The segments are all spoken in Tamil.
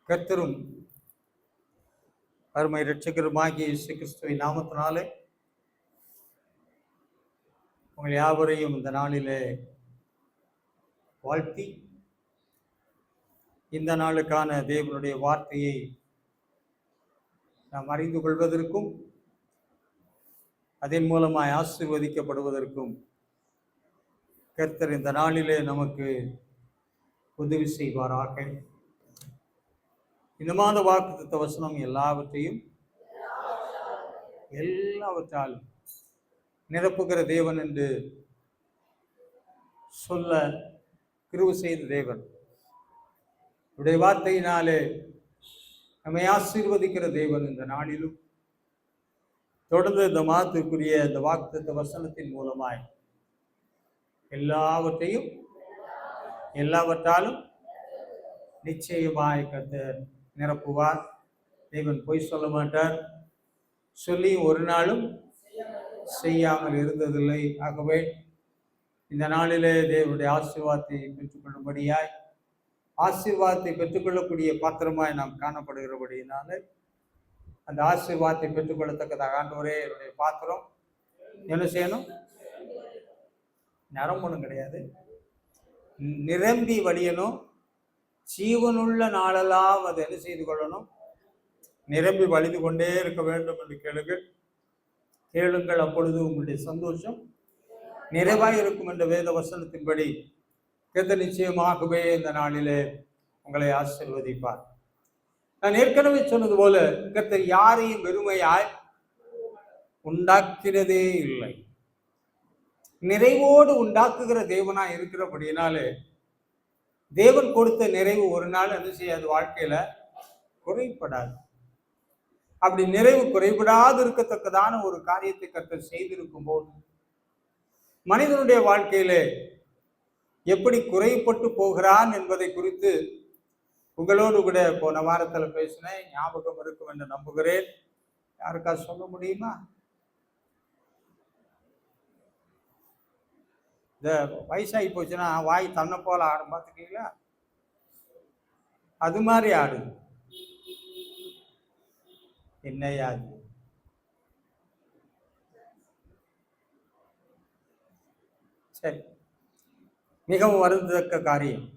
கர்த்தரும் அருமை இரட்சகருமாகிய இயேசு கிறிஸ்துவின் நாமத்தினாலே உங்கள் யாவரையும் இந்த நாளிலே வாழ்த்தி, இந்த நாளுக்கான தேவனுடைய வார்த்தையை நாம் அறிந்து கொள்வதற்கும் அதன் மூலமாய் ஆசீர்வதிக்கப்படுவதற்கும் கர்த்தர் இந்த நாளிலே நமக்கு உதவி செய்வாராக. இந்த மாத வாக்குத்தத்த வசனம் எல்லாவற்றாலும் நிரப்புகிற தேவன் என்று சொல்ல கிருபை செய்த தேவன், உடைய வார்த்தையினாலே நம்மை ஆசீர்வதிக்கிற தேவன் இந்த நாளிலும் தொடர்ந்து இந்த மாதத்திற்குரிய இந்த வாக்குத்தத்த வசனத்தின் மூலமாய் எல்லாவற்றாலும் நிச்சயமாய் கர்த்தர் நிரப்புவார். தேவன் பொய் சொல்ல மாட்டார், சொல்லி ஒரு நாளும் செய்யாமல் இருந்ததில்லை. ஆகவே இந்த நாளிலே தேவனுடைய ஆசீர்வாதத்தை பெற்றுக்கொள்ளும்படியாய், ஆசீர்வாதத்தை பெற்றுக்கொள்ளக்கூடிய பாத்திரமாய் நாம் காணப்படுகிறபடியினால அந்த ஆசீர்வாதத்தை பெற்றுக்கொள்ளத்தக்கதாக ஆண்டவரே என்னுடைய பாத்திரம் என்ன செய்யணும்? நிரம்பணும் கிடையாது, நிரம்பி வழியணும். ஜீவனுள்ள நாளெல்லாம் அதை என்ன செய்து கொள்ளணும்? நிரம்பி வழிந்து கொண்டே இருக்க வேண்டும் என்று கேளுங்கள், அப்பொழுது உங்களுடைய சந்தோஷம் நிறைவாய் இருக்கும் என்ற வேத வசனத்தின்படி கர்த்தர் நிச்சயமாகவே இந்த நாளிலே உங்களை ஆசீர்வதிப்பார். நான் ஏற்கனவே சொன்னது போல கர்த்தர் யாரையும் வெறுமையாய் உண்டாக்கிறதே இல்லை, நிறைவோடு உண்டாக்குகிற தேவனாய் இருக்கிறபடினாலே தேவன் கொடுத்த நிறைவு ஒரு நாள் என்ன செய்யாது? வாழ்க்கையில குறைபடாது. அப்படி நிறைவு குறைபடாது இருக்கத்தக்கதான ஒரு காரியத்தை கர்த்தர் செய்திருக்கும் போது மனிதனுடைய வாழ்க்கையில எப்படி குறைப்பட்டு போகிறான் என்பதை குறித்து உங்களோடு கூட போன வாரத்துல பேசினேன், ஞாபகம் இருக்கும் என்று நம்புகிறேன். யாருக்கா சொல்ல முடியுமா? இந்த வயசாகி போச்சுன்னா வாய் தன்னை போல ஆடும், பார்த்துக்கீங்களா? அது மாதிரி ஆடுது. என்னையா அது? சரி, மிகவும் வருந்தத்தக்க காரியம்.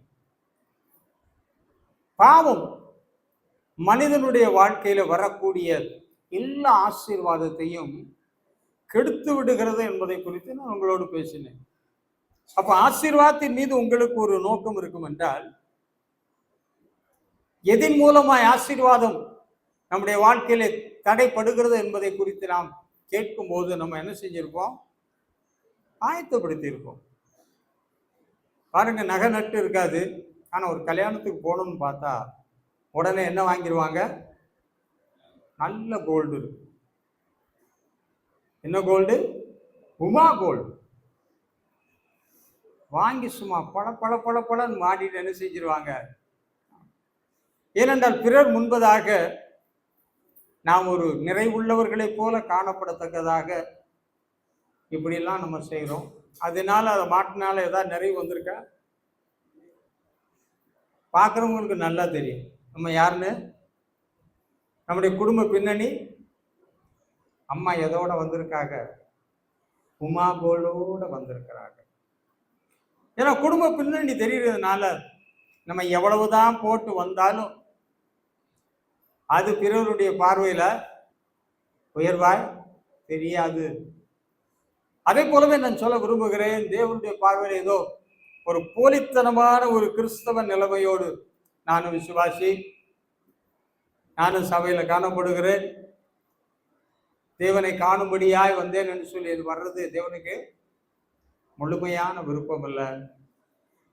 பாவம் மனிதனுடைய வாழ்க்கையில வரக்கூடிய எல்லா ஆசீர்வாதத்தையும் கெடுத்து விடுகிறது என்பதை குறித்து நான் உங்களோடு பேசினேன். அப்ப ஆசீர்வாதத்தின் மீது உங்களுக்கு ஒரு நோக்கம் இருக்கும் என்றால், எதன் மூலமாய் ஆசீர்வாதம் நம்முடைய வாழ்க்கையில தடைப்படுகிறது என்பதை குறித்து நாம் கேட்கும் போது நம்ம என்ன செஞ்சிருப்போம்? ஆயத்தப்படுத்தி இருப்போம். பாருங்க, நகை நட்டு இருக்காது, ஆனா ஒரு கல்யாணத்துக்கு போகணும்னு பார்த்தா உடனே என்ன வாங்கிடுவாங்க? நல்ல கோல்டு இருக்கு. என்ன கோல்டு? உமா கோல்டு வாங்கி சும்மா பழன்னு மாட்டிட்டு என்ன செஞ்சிருவாங்க? ஏனென்றால் பிறர் முன்பதாக நாம் ஒரு நிறைவுள்ளவர்களை போல காணப்படத்தக்கதாக இப்படிலாம் நம்ம செய்கிறோம். அதனால அதை மாட்டினால ஏதாவது நிறைவு வந்திருக்கா? பார்க்குறவங்களுக்கு நல்லா தெரியும் நம்ம யாருன்னு. நம்முடைய குடும்ப பின்னணி, அம்மா எதோட வந்திருக்காங்க? உமா கோலோட வந்திருக்கிறாங்க. ஏன்னா குடும்ப பின்னணி தெரிகிறதுனால நம்ம எவ்வளவுதான் போட்டு வந்தாலும் அது பிறருடைய பார்வையில உயர்வாய் தெரியாது. அதே போலவே நான் சொல்ல விரும்புகிறேன், தேவனுடைய பார்வையில் ஏதோ ஒரு போலித்தனமான ஒரு கிறிஸ்தவ நிலைமையோடு நானும் விசுவாசி, நானும் சபையில காணப்படுகிறேன், தேவனை காணும்படியாய் வந்தேன் என்று சொல்லி இது வர்றது தேவனுக்கு முழுமையான விருப்பம் அல்ல.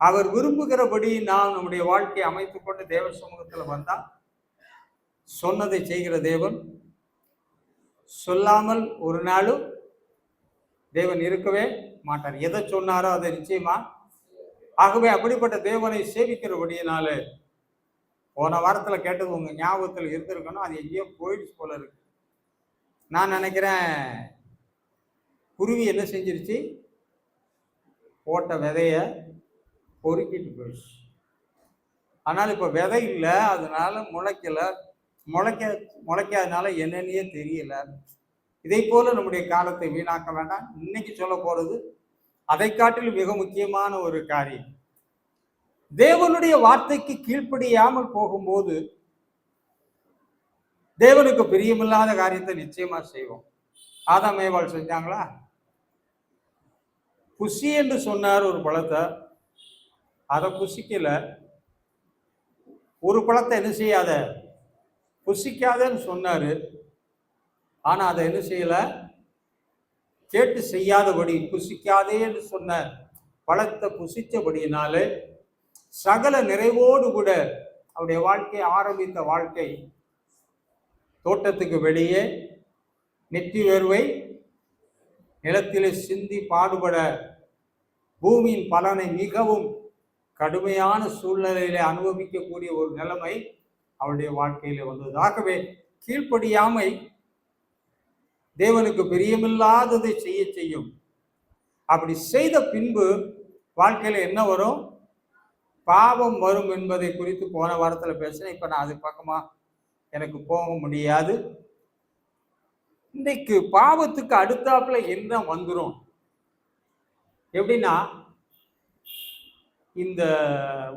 அவர் விரும்புகிறபடி நாம் நம்முடைய வாழ்க்கையை அமைத்துக் கொண்டு தேவ சமூகத்துல வந்தா சொன்னதை செய்கிற தேவன், சொல்லாமல் ஒரு நாளும் தேவன் இருக்கவே மாட்டார். எதை சொன்னாரோ அதை நிச்சயமா. ஆகவே அப்படிப்பட்ட தேவனை சேவிக்கிறபடியினால போன வாரத்துல கேட்டது உங்க ஞாபகத்தில் இருந்திருக்கணும், அது எங்கேயோ போயிடுச்சு போல இருக்கு. நான் நினைக்கிறேன் குருவி என்ன செஞ்சிருச்சு? போட்ட விதைய பொறுக்கிட்டு போயிடுச்சு. ஆனால் இப்ப விதை இல்லை, அதனால முளைக்கல, முளைக்க முளைக்காதனால என்னன்னே தெரியல. இதை போல நம்முடைய காலத்தை வீணாக்க வேண்டாம். இன்னைக்கு சொல்ல போறது அதை காட்டிலும் மிக முக்கியமான ஒரு காரியம். தேவனுடைய வார்த்தைக்கு கீழ்ப்படியாமல் போகும்போது தேவனுக்கு பிரியமில்லாத காரியத்தை நிச்சயமா செய்வோம். ஆதாம் ஏவாள் செஞ்சாங்களா? புசி என்று சொன்னார் ஒரு பழத்தை, அதை புசிக்கல. ஒரு பழத்தை என்ன செய்யாத, புசிக்காதன்னு சொன்னாரு. ஆனா அதை என்ன செய்யல, கேட்டு செய்யாதபடி புசிக்காதே என்று சொன்ன பழத்தை புசித்தபடியினாலே சகல நிறைவோடு கூட அவருடைய வாழ்க்கை ஆரம்பித்த வாழ்க்கை தோட்டத்துக்கு வெளியே நெற்றி வேர்வை நிலத்திலே சிந்தி பாடுபட பூமியின் பலனை மிகவும் கடுமையான சூழ்நிலையில அனுபவிக்கக்கூடிய ஒரு நிலைமை அவருடைய வாழ்க்கையில வந்தது. ஆகவே கீழ்ப்படியாமை தேவனுக்கு பிரியமில்லாததை செய்யும். அப்படி செய்த பின்பு வாழ்க்கையில என்ன வரும்? பாவம் வரும் என்பதை குறித்து போன வாரத்துல பேசினேன். இப்ப நான் அது பக்கமா எனக்கு போக முடியாது. இன்னைக்கு பாவத்துக்கு அடுத்தாப்புல என்ன வந்துடும் எப்படின்னா, இந்த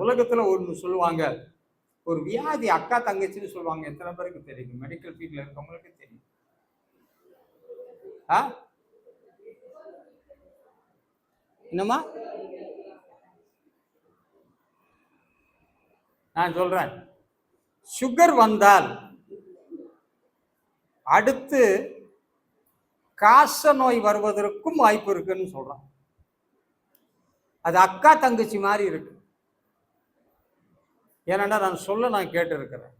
உலகத்துல ஒன்று சொல்லுவாங்க, ஒரு வியாதி அக்கா தங்கச்சின்னு சொல்லுவாங்க. எத்தனை பேருக்கு தெரியும்? மெடிக்கல் ஃபீல்ட்ல இருக்கவங்களுக்கு தெரியும். என்னம்மா நான் சொல்றேன், சுகர் வந்தால் அடுத்து காச நோய் வருவதற்கும் வாய்ப்பு இருக்குன்னு சொல்றான். அது அக்கா தங்கச்சி மாதிரி இருக்கு. ஏன்னா நான் கேட்டு இருக்கிறேன்.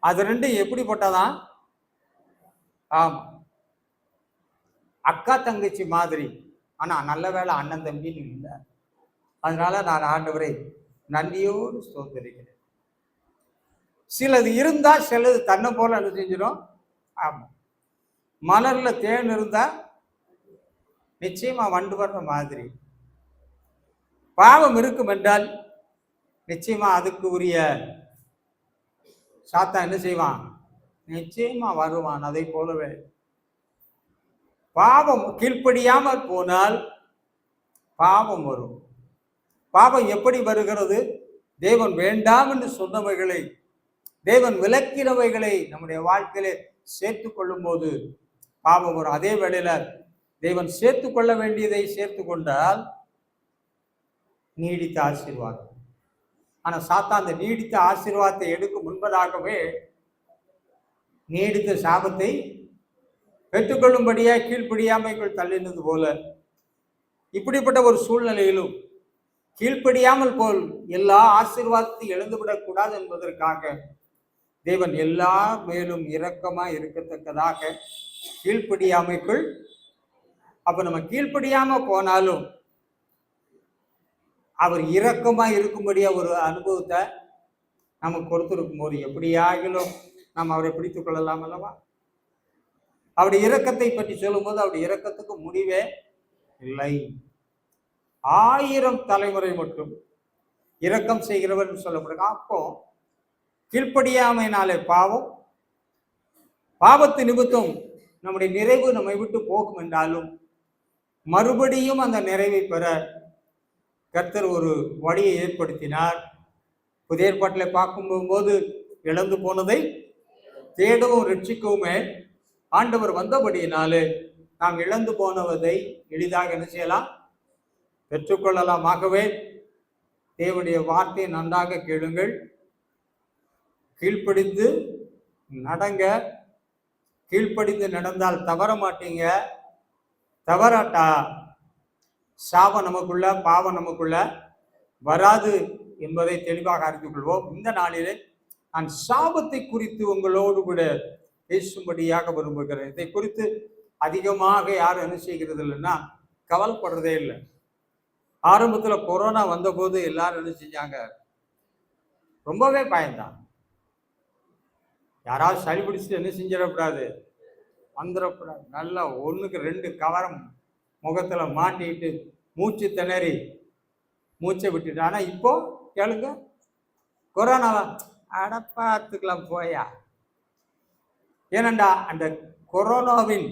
அது ரெண்டும் எப்படிப்பட்டதான்? ஆமா, அக்கா தங்கச்சி மாதிரி. ஆனா நல்ல வேளை அண்ணன் தம்பின்னு இல்லை. அதனால நான் ஆண்டவரை நன்றியோடு ஸ்தோத்திரிக்கிறேன். சிலது இருந்தா சிலது தன்னை போல என்ன செஞ்சிடும்? ஆமா, மலர்ல தேன் இருந்தா நிச்சயமா வண்டு வர்ற மாதிரி பாவம் இருக்கும் என்றால் நிச்சயமா அதுக்கு உரிய சாத்தான் என்ன செய்வான்? நிச்சயமா வருவான். அதை போலவே பாவம் கீழ்ப்படியாமல் போனால் பாவம் வரும். பாவம் எப்படி வருகிறது? தேவன் வேண்டாம் என்று சொன்னவைகளை, தேவன் விலக்கினவைகளை நம்முடைய வாழ்க்கையில சேர்த்து கொள்ளும் போது பாவம் வரும். அதே வேளையில தேவன் சேர்த்து கொள்ள வேண்டியதை சேர்த்து கொண்டால் நீடித்த ஆசீர்வாதம். ஆனா சாத்தான் அந்த நீடித்த ஆசீர்வாதத்தை எடுக்கும் முன்பதாகவே நீடித்த சாபத்தை பெற்றுக்கொள்ளும்படியா கீழ்ப்படியாமைக்குள் தள்ளினது போல இப்படிப்பட்ட ஒரு சூழ்நிலையிலும் கீழ்ப்படியாமல் போல் எல்லா ஆசீர்வாதத்தையும் எழுந்துவிடக் கூடாது என்பதற்காக தேவன் எல்லா மேலும் இரக்கமா இருக்கத்தக்கதாக கீழ்ப்படியாமைக்குள், அப்ப நம்ம கீழ்ப்படியாம போனாலும் அவர் இரக்கமா இருக்கும்படியா ஒரு அனுபவத்தை நமக்கு கொடுத்திருக்கும் போது எப்படியாகிலும் நாம் அவரை பிடித்துக் கொள்ளலாம் அல்லவா? அவருடைய இரக்கத்தை பற்றி சொல்லும் போது அவருடைய இரக்கத்துக்கு முடிவே இல்லை. 1000 தலைமுறை மட்டும் இரக்கம் செய்கிறவர் சொல்லப்படுங்க. அப்போ கீழ்ப்படியாமையினாலே பாவத்து நிமித்தம் நம்முடைய நிறைவு நம்மை விட்டு போகும் என்றாலும் மறுபடியும் அந்த நிறைவை பெற கர்த்தர் ஒரு வழியை ஏற்படுத்தினார். புதிய ஏற்பாட்டில் பார்க்கும்போது இழந்து போனதை தேடவும் ரட்சிக்கவுமே ஆண்டவர் வந்தபடியினாலே நாம் இழந்து போனதை எளிதாக என்ன செய்யலாம்? பெற்றுக்கொள்ளலாம். ஆகவே தேவனுடைய வார்த்தையை நன்றாக கேளுங்கள், கீழ்ப்படிந்து நடங்க. கீழ்ப்படிந்து நடந்தால் தவற மாட்டீங்க. தவறாட்டா சாபம் நமக்குள்ள, பாவம் நமக்குள்ள வராது என்பதை தெளிவாக அறிந்து கொள்வோம். இந்த நாளிலே நான் சாபத்தை குறித்து உங்களோடு கூட பேசும்படியாக விரும்புகிறேன். இதை குறித்து அதிகமாக யாரும் என்ன செய்கிறது இல்லைன்னா கவலைப்படுறதே இல்லை. ஆரம்பத்துல கொரோனா வந்தபோது எல்லாரும் என்ன செஞ்சாங்க? ரொம்பவே பயந்தான். யாராவது சளி பிடிச்சிட்டு என்ன செஞ்சிடக்கூடாது, வந்துடக்கூடாது. நல்லா 1க்கு 2 கவரம் முகத்துல மாட்டிட்டு மூச்சு திணறி மூச்சை விட்டுட்டு. ஆனா இப்போ கேளுங்க. கொரோனாவா? அட பார்த்துக்கலாம் போயா. ஏனண்டா அந்த கொரோனாவின்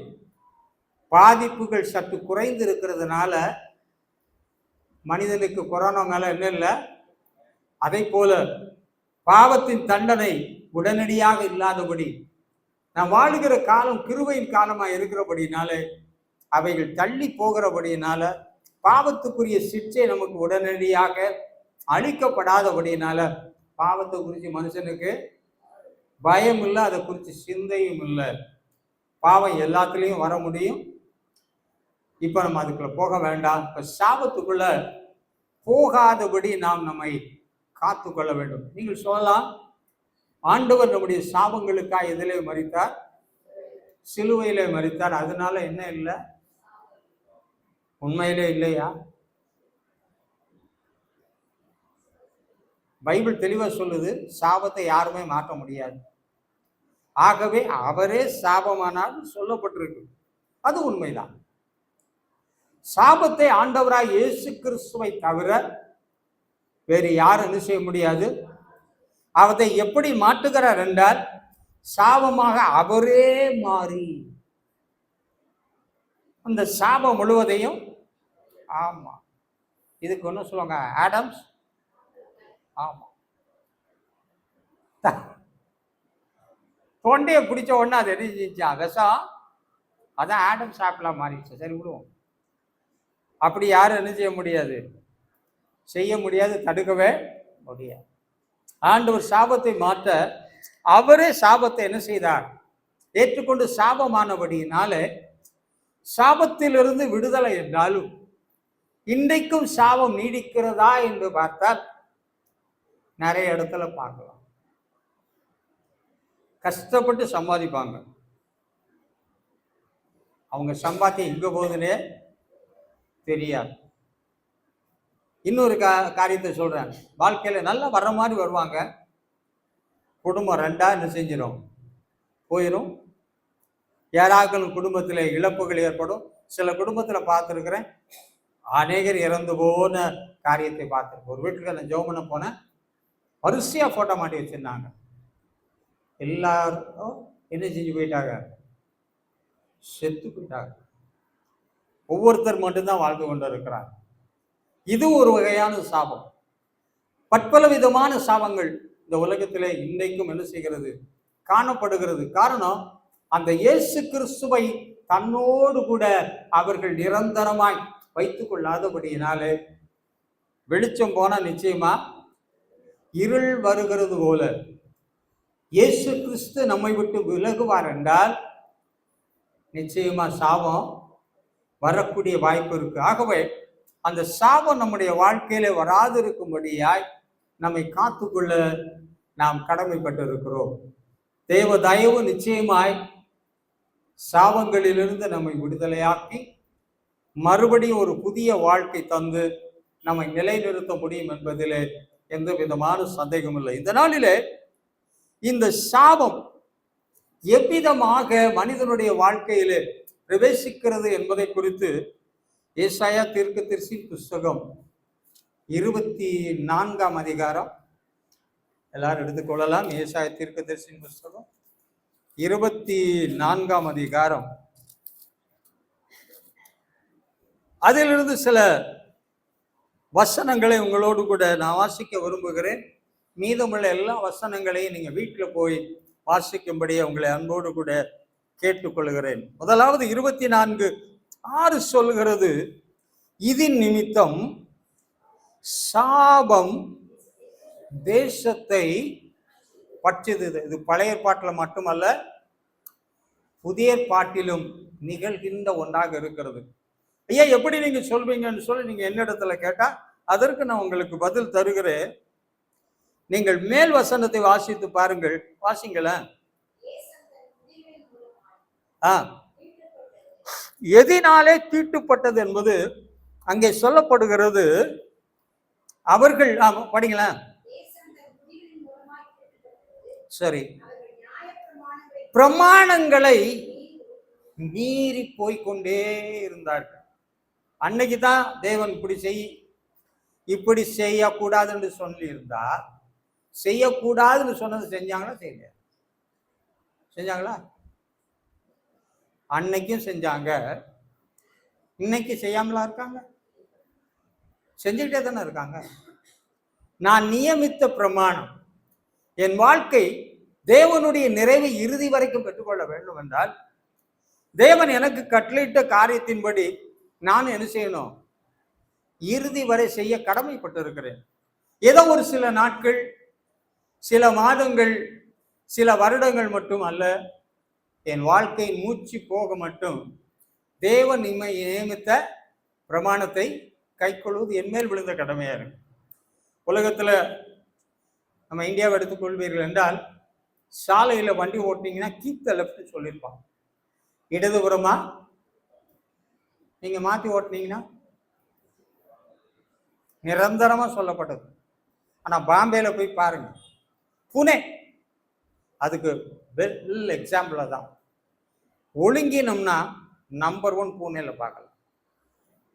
பாதிப்புகள் சற்று குறைந்து இருக்கிறதுனால மனிதனுக்கு கொரோனா மேல என்ன இல்லை. அதை போல பாவத்தின் தண்டனை உடனடியாக இல்லாதபடி நாம் வாழுகிற காலம் கிருபையின் காலமா இருக்கிறபடினாலே அவைகள் தள்ளி போகிறபடினால பாவத்துக்குரிய சிக்ஷை நமக்கு உடனடியாக அளிக்கப்படாதபடினால பாவத்தை குறித்து மனுஷனுக்கு பயம் இல்லை, அதை குறித்து சிந்தையும் இல்லை. பாவம் எல்லாத்துலேயும் வர முடியும். இப்போ நம்ம அதுக்குள்ள போக வேண்டாம். இப்போ சாபத்துக்குள்ள போகாதபடி நாம் நம்மை காத்து கொள்ள வேண்டும். நீங்கள் சொல்லலாம், ஆண்டவர் நம்முடைய சாபங்களுக்காக எதிலே மரித்தார்? சிலுவையிலே மரித்தார். அதனால என்ன இல்லை? உண்மையிலே இல்லையா? பைபிள் தெளிவா சொல்லுது, சாபத்தை யாருமே மாற்ற முடியாது. ஆகவே அவரே சாபமானால் சொல்லப்பட்டிருக்கு. அது உண்மைதான். சாபத்தை ஆண்டவராய் இயேசு கிறிஸ்துவை தவிர வேறு யாரும் என்ன செய்ய முடியாது. அவரை எப்படி மாற்றுகிறார் என்றால், சாபமாக அவரே மாறி அந்த சாபம் முழுவதையும், ஆமா, இதுக்கு ஒன்றும் சொல்லுவாங்க, ஆடம்ஸ். ஆமா, தொண்டையை பிடிச்ச உடனே அது என்ன செஞ்சா? விஷம். அதான் ஆடம் சாப்பிடலாம் மாறிடுச்சு. சரி விடுவோம். அப்படி யாரும் என்ன செய்ய முடியாது, செய்ய முடியாது, தடுக்கவே முடியாது. ஆண்டவர் சாபத்தை மாற்ற அவரே சாபத்தை என்ன செய்தார்? ஏற்றுக்கொண்டு சாபமானபடியினால சாபத்திலிருந்து விடுதலை என்றாலும் இன்றைக்கும் சாபம் நீடிக்கிறதா என்று பார்த்தால் நிறைய இடத்துல பார்க்கலாம். கஷ்டப்பட்டு சம்பாதிப்பாங்க, அவங்க சம்பாத்தியம் எங்க போகுதுன்னே தெரியாது. இன்னொரு காரியத்தை சொல்றேன். வாழ்க்கையில நல்லா வர்ற மாதிரி வருவாங்க, குடும்பம் ரெண்டா என்ன செஞ்சிடும், போயிடும். யாராக்களும் குடும்பத்தில் இழப்புகள் ஏற்படும். சில குடும்பத்தில் பார்த்துருக்கிறேன், அநேகர் இறந்து போன காரியத்தை பார்த்துருக்கேன். ஒரு வீட்டுக்கு அந்த ஜெபம் பண்ண போனேன், வரிசையா போட்டோ மாட்டி வச்சிருந்தாங்க. எல்லாரும் என்ன செஞ்சு போயிட்டாங்க, செத்து போயிட்டாங்க. ஒவ்வொருத்தர் மட்டும்தான் வாழ்ந்து கொண்டு இருக்கிறார். இது ஒரு வகையான சாபம். பற்பல விதமான சாபங்கள் இந்த உலகத்திலே இன்றைக்கும் என்ன செய்கிறது, காணப்படுகிறது. காரணம், அந்த இயேசு கிறிஸ்துவை தன்னோடு கூட அவர்கள் நிரந்தரமாய் வைத்துக் கொள்ளாதபடியினாலே வெளிச்சம் போனா நிச்சயமா இருள் வருகிறது போல இயேசு கிறிஸ்து நம்மை விட்டு விலகுவார் என்றால் நிச்சயமா சாபம் வரக்கூடிய வாய்ப்பு இருக்கு. ஆகவே அந்த சாபம் நம்முடைய வாழ்க்கையில வராது இருக்கும்படியாய் நம்மை காத்துக்கொள்ள நாம் கடமைப்பட்டிருக்கிறோம். தேவ தயவு நிச்சயமாய் சாபங்களிலிருந்து நம்மை விடுதலையாக்கி மறுபடியும் ஒரு புதிய வாழ்க்கை தந்து நம்மை நிலைநிறுத்த முடியும் என்பதிலே எந்த விதமான சந்தேகம் இல்லை. இந்த நாளிலே இந்த சாபம் எவ்விதமாக மனிதனுடைய வாழ்க்கையிலே பிரவேசிக்கிறது என்பதை குறித்து ஏசாயா தீர்க்கதரிசியின் புஸ்தகம் 24ஆம் அதிகாரம் எல்லாரும் எடுத்துக்கொள்ளலாம். ஏசாயா தீர்க்கதரிசியின் புஸ்தகம் 24ஆம் அதிகாரம், அதிலிருந்து சில வசனங்களை உங்களோடு கூட நான் வாசிக்க விரும்புகிறேன். மீதமுள்ள எல்லா வசனங்களையும் நீங்க வீட்டில் போய் வாசிக்கும்படி உங்களை அன்போடு கூட கேட்டுக்கொள்கிறேன். முதலாவது 24:6 சொல்கிறது, இதன் நிமித்தம் சாபம் தேசத்தை பற்றியது. இது பழைய ஏற்பாட்டில் மட்டுமல்ல, புதிய ஏற்பாட்டிலும் நிகழ்கின்ற ஒன்றாக இருக்கிறது. ஐயா எப்படி நீங்க சொல்வீங்கன்னு சொல்லி நீங்க என்னிடத்துல கேட்டா அதற்கு நான் உங்களுக்கு பதில் தருகிறேன். நீங்கள் மேல் வசனத்தை வாசித்து பாருங்கள். வாசிங்களேன். எதினாலே தீட்டுப்பட்டது என்பது அங்கே சொல்லப்படுகிறது. அவர்கள் படிங்களேன். சரி, பிரமாணங்களை மீறி போய்கொண்டே இருந்தார்கள். அன்னைக்கு தான் தேவன் இப்படி செய், இப்படி செய்யக்கூடாதுன்னு சொல்லியிருந்தா, செய்யக்கூடாதுன்னு சொன்னது செஞ்சாங்களா செய்யல? செஞ்சாங்களா? அன்னைக்கும் செஞ்சாங்க, இன்னைக்கு செய்யாமலா இருக்காங்க? செஞ்சுக்கிட்டே தானே இருக்காங்க. நான் நியமித்த பிரமாணம், என் வாழ்க்கை தேவனுடைய நிறைவை இறுதி வரைக்கும் பெற்றுக்கொள்ள வேண்டும் என்றால், தேவன் எனக்கு கட்டளையிட்ட காரியத்தின்படி நான் என்ன செய்யணும்? இறுதி வரை செய்ய கடமைப்பட்டு இருக்கிறேன். ஏதோ ஒரு சில நாட்கள், சில மாதங்கள், சில வருடங்கள் மட்டும் அல்ல, என் வாழ்க்கை மூச்சு போக மட்டும் தேவன் நியமித்த பிரமாணத்தை கைக்கொள்வது என் மேல் விழுந்த கடமையா இருக்கு. உலகத்துல நம்ம இந்தியாவை எடுத்துக்கொள்வீர்கள் என்றால், சாலையில வண்டி ஓட்டினீங்கன்னா கீப் த லெஃப்ட் சொல்லியிருப்பாங்க. இடதுபுறமா நீங்க மாத்தி ஓட்டினீங்கன்னா நிரந்தரமா சொல்லப்பட்டது. ஆனா பாம்பேல போய் பாருங்க, புனே அதுக்கு வெல் எக்ஸாம்பிள் தான். ஒழுங்கினோம்னா நம்பர் 1 பூனேல பார்க்கலாம்.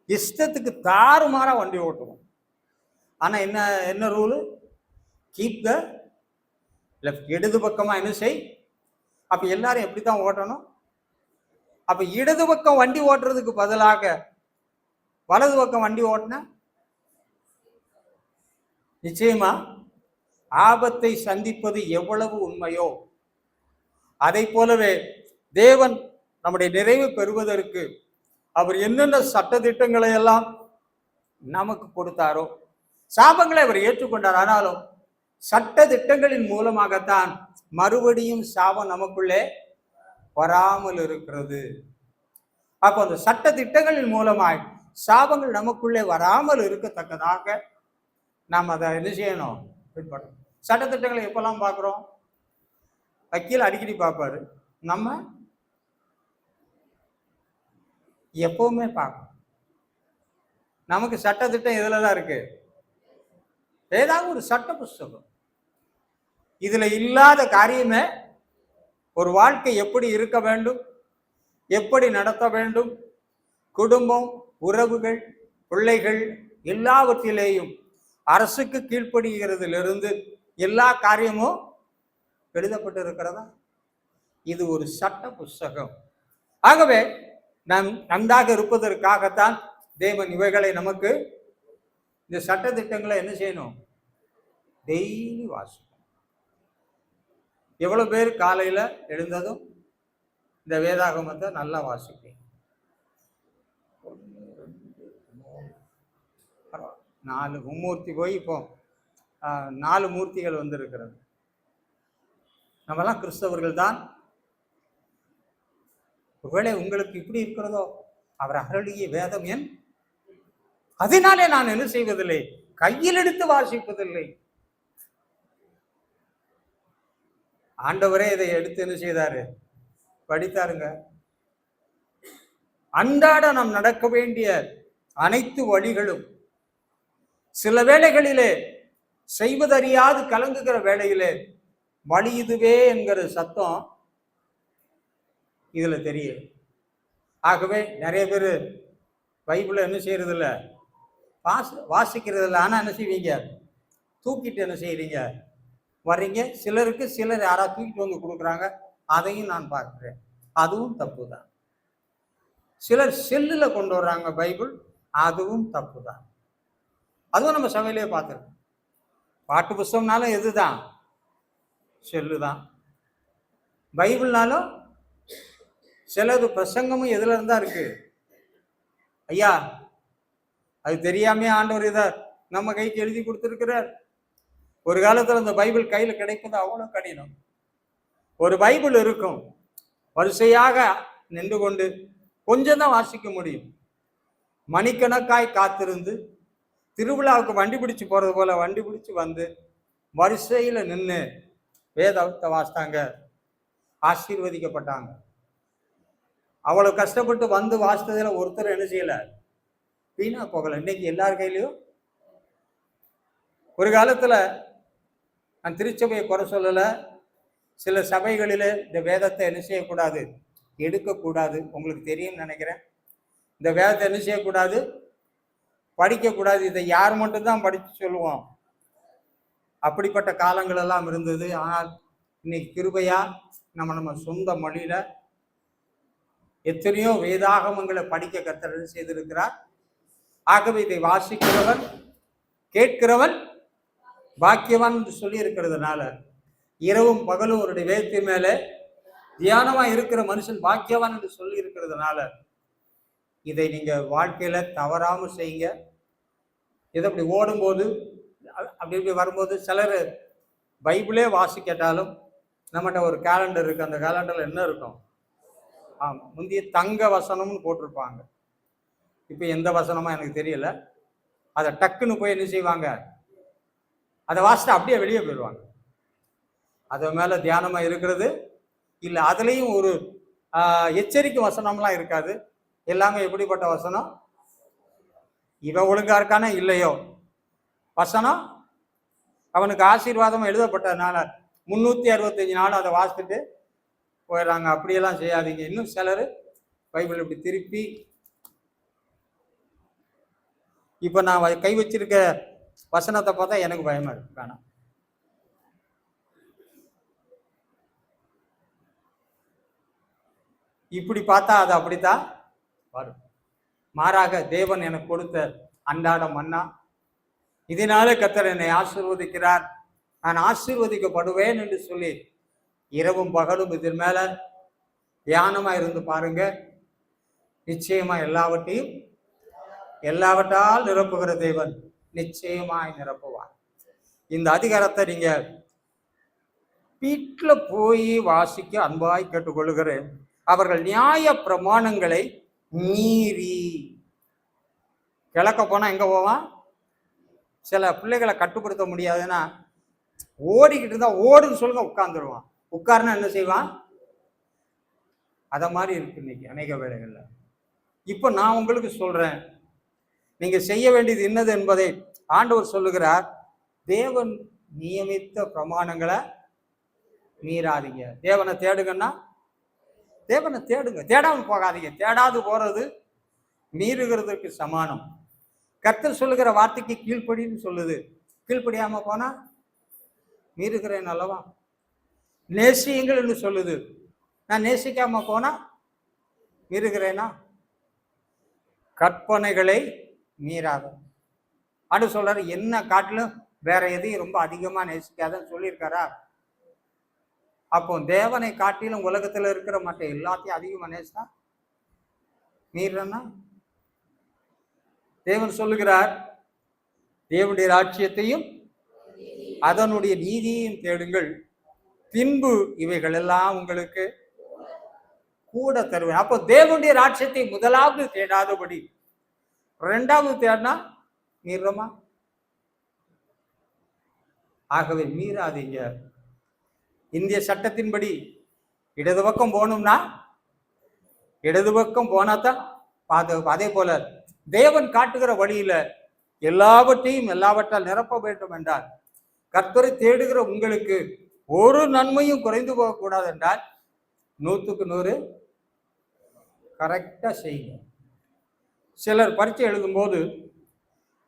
இஷ்டத்துக்கு தாறுமாறா வண்டி ஓட்டுவோம். ஆனா என்ன என்ன ரூலு? Keep the left. இடது பக்கமா என்ன செய். அப்ப எல்லாரும் எப்படித்தான் ஓட்டணும்? அப்ப இடது பக்கம் வண்டி ஓட்டுறதுக்கு பதிலாக வலது பக்கம் வண்டி ஓட்டினா நிச்சயமா ஆபத்தை சந்திப்பது எவ்வளவு உண்மையோ அதை போலவே தேவன் நம்முடைய நிறைவு பெறுவதற்கு அவர் என்னென்ன சட்ட திட்டங்களை எல்லாம் நமக்கு கொடுத்தாரோ, சாபங்களை அவர் ஏற்றுக்கொண்டார். ஆனாலும் சட்ட திட்டங்களின் மூலமாகத்தான் மறுபடியும் சாபம் நமக்குள்ளே வராமல் இருக்கிறது. அப்போ அந்த சட்ட திட்டங்களின் மூலமாய் சாபங்கள் நமக்குள்ளே வராமல் இருக்கத்தக்கதாக நாம் அதை என்ன செய்யணும்? பின்பற்றணும். சட்ட திட்டங்களை எப்பெல்லாம் பார்க்குறோம்? வக்கீல் அடிக்கடி பார்ப்பாரு, நம்ம எப்பவுமே பார்க்கணும். நமக்கு சட்ட திட்டம் எதுலதான் இருக்கு? ஏதாவது ஒரு சட்ட புஸ்தகம். இதுல இல்லாத காரியமே ஒரு வாழ்க்கை எப்படி இருக்க வேண்டும், எப்படி நடத்த வேண்டும், குடும்பம், உறவுகள், பிள்ளைகள் எல்லாவற்றிலேயும் அரசுக்கு கீழ்ப்படுகிறதிலிருந்து எல்லா காரியமும் எழுதப்பட்டு இருக்கிறதா? இது ஒரு சட்ட புஸ்தகம். ஆகவே நாம் நன்றாக இருப்பதற்காகத்தான் தேவன் இவைகளை நமக்கு, இந்த சட்ட திட்டங்களை என்ன செய்யணும்? டெய்லி வாசிக்கணும். எவ்வளவு பேர் காலையில எழுந்ததும் இந்த வேதாகமத்தை நல்லா வாசிப்பீங்க? 4 மும்மூர்த்தி போய் இப்போ 4 மூர்த்திகள் வந்திருக்கிறது. நம்மெல்லாம் கிறிஸ்தவர்கள் தான். ஒருவேளை உங்களுக்கு இப்படி இருக்கிறதோ, அவர் அருளிய வேதம் என், அதனாலே நான் என்ன செய்வதில்லை? கையில் எடுத்து வாசிப்பதில்லை. ஆண்டவரே இதை எடுத்து என்ன செய்தாரு? படித்தாருங்க. அன்றாட நாம் நடக்க வேண்டிய அனைத்து வழிகளும் சில வேளைகளிலே செய்வதறியாது கலங்குகிற வேளையிலே வழி இதுவே என்கிற சத்தம் இதுல தெரியும். ஆகவே நிறைய பேர் பைபிளை என்ன செய்யறது இல்லை, வாசிக்கிறது இல்லை. ஆனா என்ன செய்வீங்க? தூக்கிட்டு என்ன செய்யறீங்க? வர்றீங்க. சிலர் யாராவது தூக்கிட்டு வந்து கொடுக்குறாங்க, அதையும் நான் பார்க்கிறேன். அதுவும் தப்பு தான். சிலர் செல்லுல கொண்டு வர்றாங்க பைபிள், அதுவும் தப்பு தான். அதுவும் நம்ம சபையிலே பார்த்துருக்கோம். பாட்டு புஸ்தகம்னாலும் எதுதான்? செல்லு தான். பைபிள்னாலும் சிலது பிரசங்கமும் எதுல இருந்தா இருக்கு? ஐயா, அது தெரியாமே ஆண்டவர் இதை நம்ம கைக்கு எழுதி கொடுத்துருக்கிறார். ஒரு காலத்துல இந்த பைபிள் கையில கிடைப்பது அவ்வளவு கடினம். ஒரு பைபிள் இருக்கும், வரிசையாக நின்று கொண்டு கொஞ்சம் தான் வாசிக்க முடியும். மணிக்கணக்காய் காத்திருந்து திருவிழாவுக்கு வண்டி பிடிச்சு போறது போல வண்டி பிடிச்சு வந்து வரிசையில நின்று வேதத்தை வாசித்தாங்க, ஆசீர்வதிக்கப்பட்டாங்க. அவ்வளவு கஷ்டப்பட்டு வந்து வாசித்ததுல ஒருத்தர் என்ன செய்யல, வீணா போகல. இன்னைக்கு எல்லார் கையிலையும். ஒரு காலத்துல நான் திருச்சபையை குறை சொல்லல, சில சபைகளில் இந்த வேதத்தை என்ன செய்யக்கூடாது, எடுக்கக்கூடாது. உங்களுக்கு தெரியும் நினைக்கிறேன். இந்த வேதத்தை என்ன செய்யக்கூடாது, படிக்கக்கூடாது, இதை யார் மட்டும்தான் படித்து சொல்லுவோம். அப்படிப்பட்ட காலங்கள் எல்லாம் இருந்தது. ஆனால் இன்னைக்கு கிருபையா நம்ம சொந்த மொழியில எத்தனையோ வேதாகமங்களை படிக்க கர்த்தர் செய்திருக்கிறார். ஆகவே இதை வாசிக்கிறவன் கேட்கிறவன் பாக்கியவான் என்று சொல்லி இருக்கிறதுனால இரவும் பகலும் அவருடைய வேதத்தின் மேல தியானமா இருக்கிற மனுஷன் பாக்கியவான் என்று சொல்லி இருக்கிறதுனால இதை நீங்க வாழ்க்கையில தவறாம செய்யுங்க. இதை அப்படி ஓடும்போது அப்படி இப்படி வரும்போது சிலர் பைபிளே வாசிக்கட்டாலும் நம்மகிட்ட ஒரு கேலண்டர் இருக்கு. அந்த கேலண்டர்ல என்ன இருக்கும்? முந்தைய தங்க வசனம்னு போட்டிருப்பாங்க. இப்போ எந்த வசனமா எனக்கு தெரியல. அதை டக்குன்னு போய் என்ன செய்வாங்க? அதை வாசிட்டு அப்படியே வெளியே போயிடுவாங்க. அது மேல தியானமா இருக்கிறது இல்லை. அதுலேயும் ஒரு எச்சரிக்கை வசனம்லாம் இருக்காது. எல்லாமே எப்படிப்பட்ட வசனம்? இவன் ஒழுங்கா இருக்கானே இல்லையோ வசனம் அவனுக்கு ஆசீர்வாதம் எழுதப்பட்டதுனால 365 நாள் அதை வாசித்துட்டு போயிடுறாங்க. அப்படியெல்லாம் செய்யாதீங்க. இன்னும் சிலர் பைபிள் இப்படி திருப்பி இப்போ நான் கை வச்சிருக்க வசனத்தை பார்த்தா எனக்கு பயமா இருக்கு. வேணாம், இப்படி பார்த்தா அது அப்படித்தான் வரும். மாறாக தேவன் எனக்கு கொடுத்த அன்றாட மன்னா, இதனால கர்த்தர் என்னை ஆசீர்வதிக்கிறார், நான் ஆசீர்வதிக்கப்படுவேன் என்று சொல்லி இரவும் பகலும் இதன் மேல தியானமா இருந்து பாருங்க. நிச்சயமா எல்லாவற்றால் நிரப்புகிற தேவன் நிச்சயமாய் நிரப்புவார். இந்த அதிகாரத்தை நீங்க வீட்டில் போய் வாசிக்க அன்பாய் கேட்டுக்கொள்கிறேன். அவர்கள் நியாய பிரமாணங்களை மீறி கிழக்க போனா எங்க போவான்? சில பிள்ளைகளை கட்டுப்படுத்த முடியாதுன்னா ஓடிக்கிட்டு இருந்தா ஓடுன்னு சொல்லுங்க, உட்கார்ந்துருவான். உட்கார்னா என்ன செய்வான்? அத மாதிரி இருக்கு இன்னைக்கு அநேக வேளைகள்ல. இப்ப நான் உங்களுக்கு சொல்றேன், நீங்க செய்ய வேண்டியது என்னது என்பதை ஆண்டவர் சொல்லுகிறார். தேவன் நியமித்த பிரமாணங்களை மீறாதீங்க. தேவனை தேடுங்கன்னா தேவனை தேடுங்க, தேடாம போகாதீங்க. தேடாது போறது மீறுகிறதுக்கு சமானம். கர்த்தர் சொல்லுகிற வார்த்தைக்கு கீழ்ப்படின்னு சொல்லுது. கீழ்ப்படியாம போனா மீறுகிறேன் அல்லவா? நேசியுங்கள் என்று சொல்லுது. நான் நேசிக்காம போனா மீறுகிறேனா? கற்பனைகளை மீறாத ஆண்டு சொல்றாரு. என்ன காட்டிலும் வேற எதையும் ரொம்ப அதிகமா நேசிக்காதன்னு சொல்லியிருக்காரா? அப்போ தேவனை காட்டிலும் உலகத்துல இருக்கிற மற்ற எல்லாத்தையும் அதிகமா நேசித்தா மீறனா? தேவன் சொல்லுகிறார், தேவனுடைய ராஜ்யத்தையும் அதனுடைய நீதியையும் தேடுங்கள், பின்பு இவைகள் எல்லாம் உங்களுக்கு கூட தருவேன். அப்போ தேவனுடைய ராஜ்யத்தை முதலாவது தேடாதபடி இரண்டாவது தேடினா மீறமா? ஆகவே மீறாதீங்க. இந்திய சட்டத்தின்படி இடது பக்கம் போகணும்னா இடது பக்கம் போனாதான் பாதுகாப்பு. அதே போல தேவன் காட்டுகிற வழியில எல்லாவற்றால் நிரப்ப வேண்டும் என்றால், கர்த்தரை தேடுகிற உங்களுக்கு ஒரு நன்மையும் குறைந்து போகக்கூடாது என்றால் 100க்கு 100 கரெக்டா செய்யுங்க. சிலர் பரீட்சை எழுதும்போது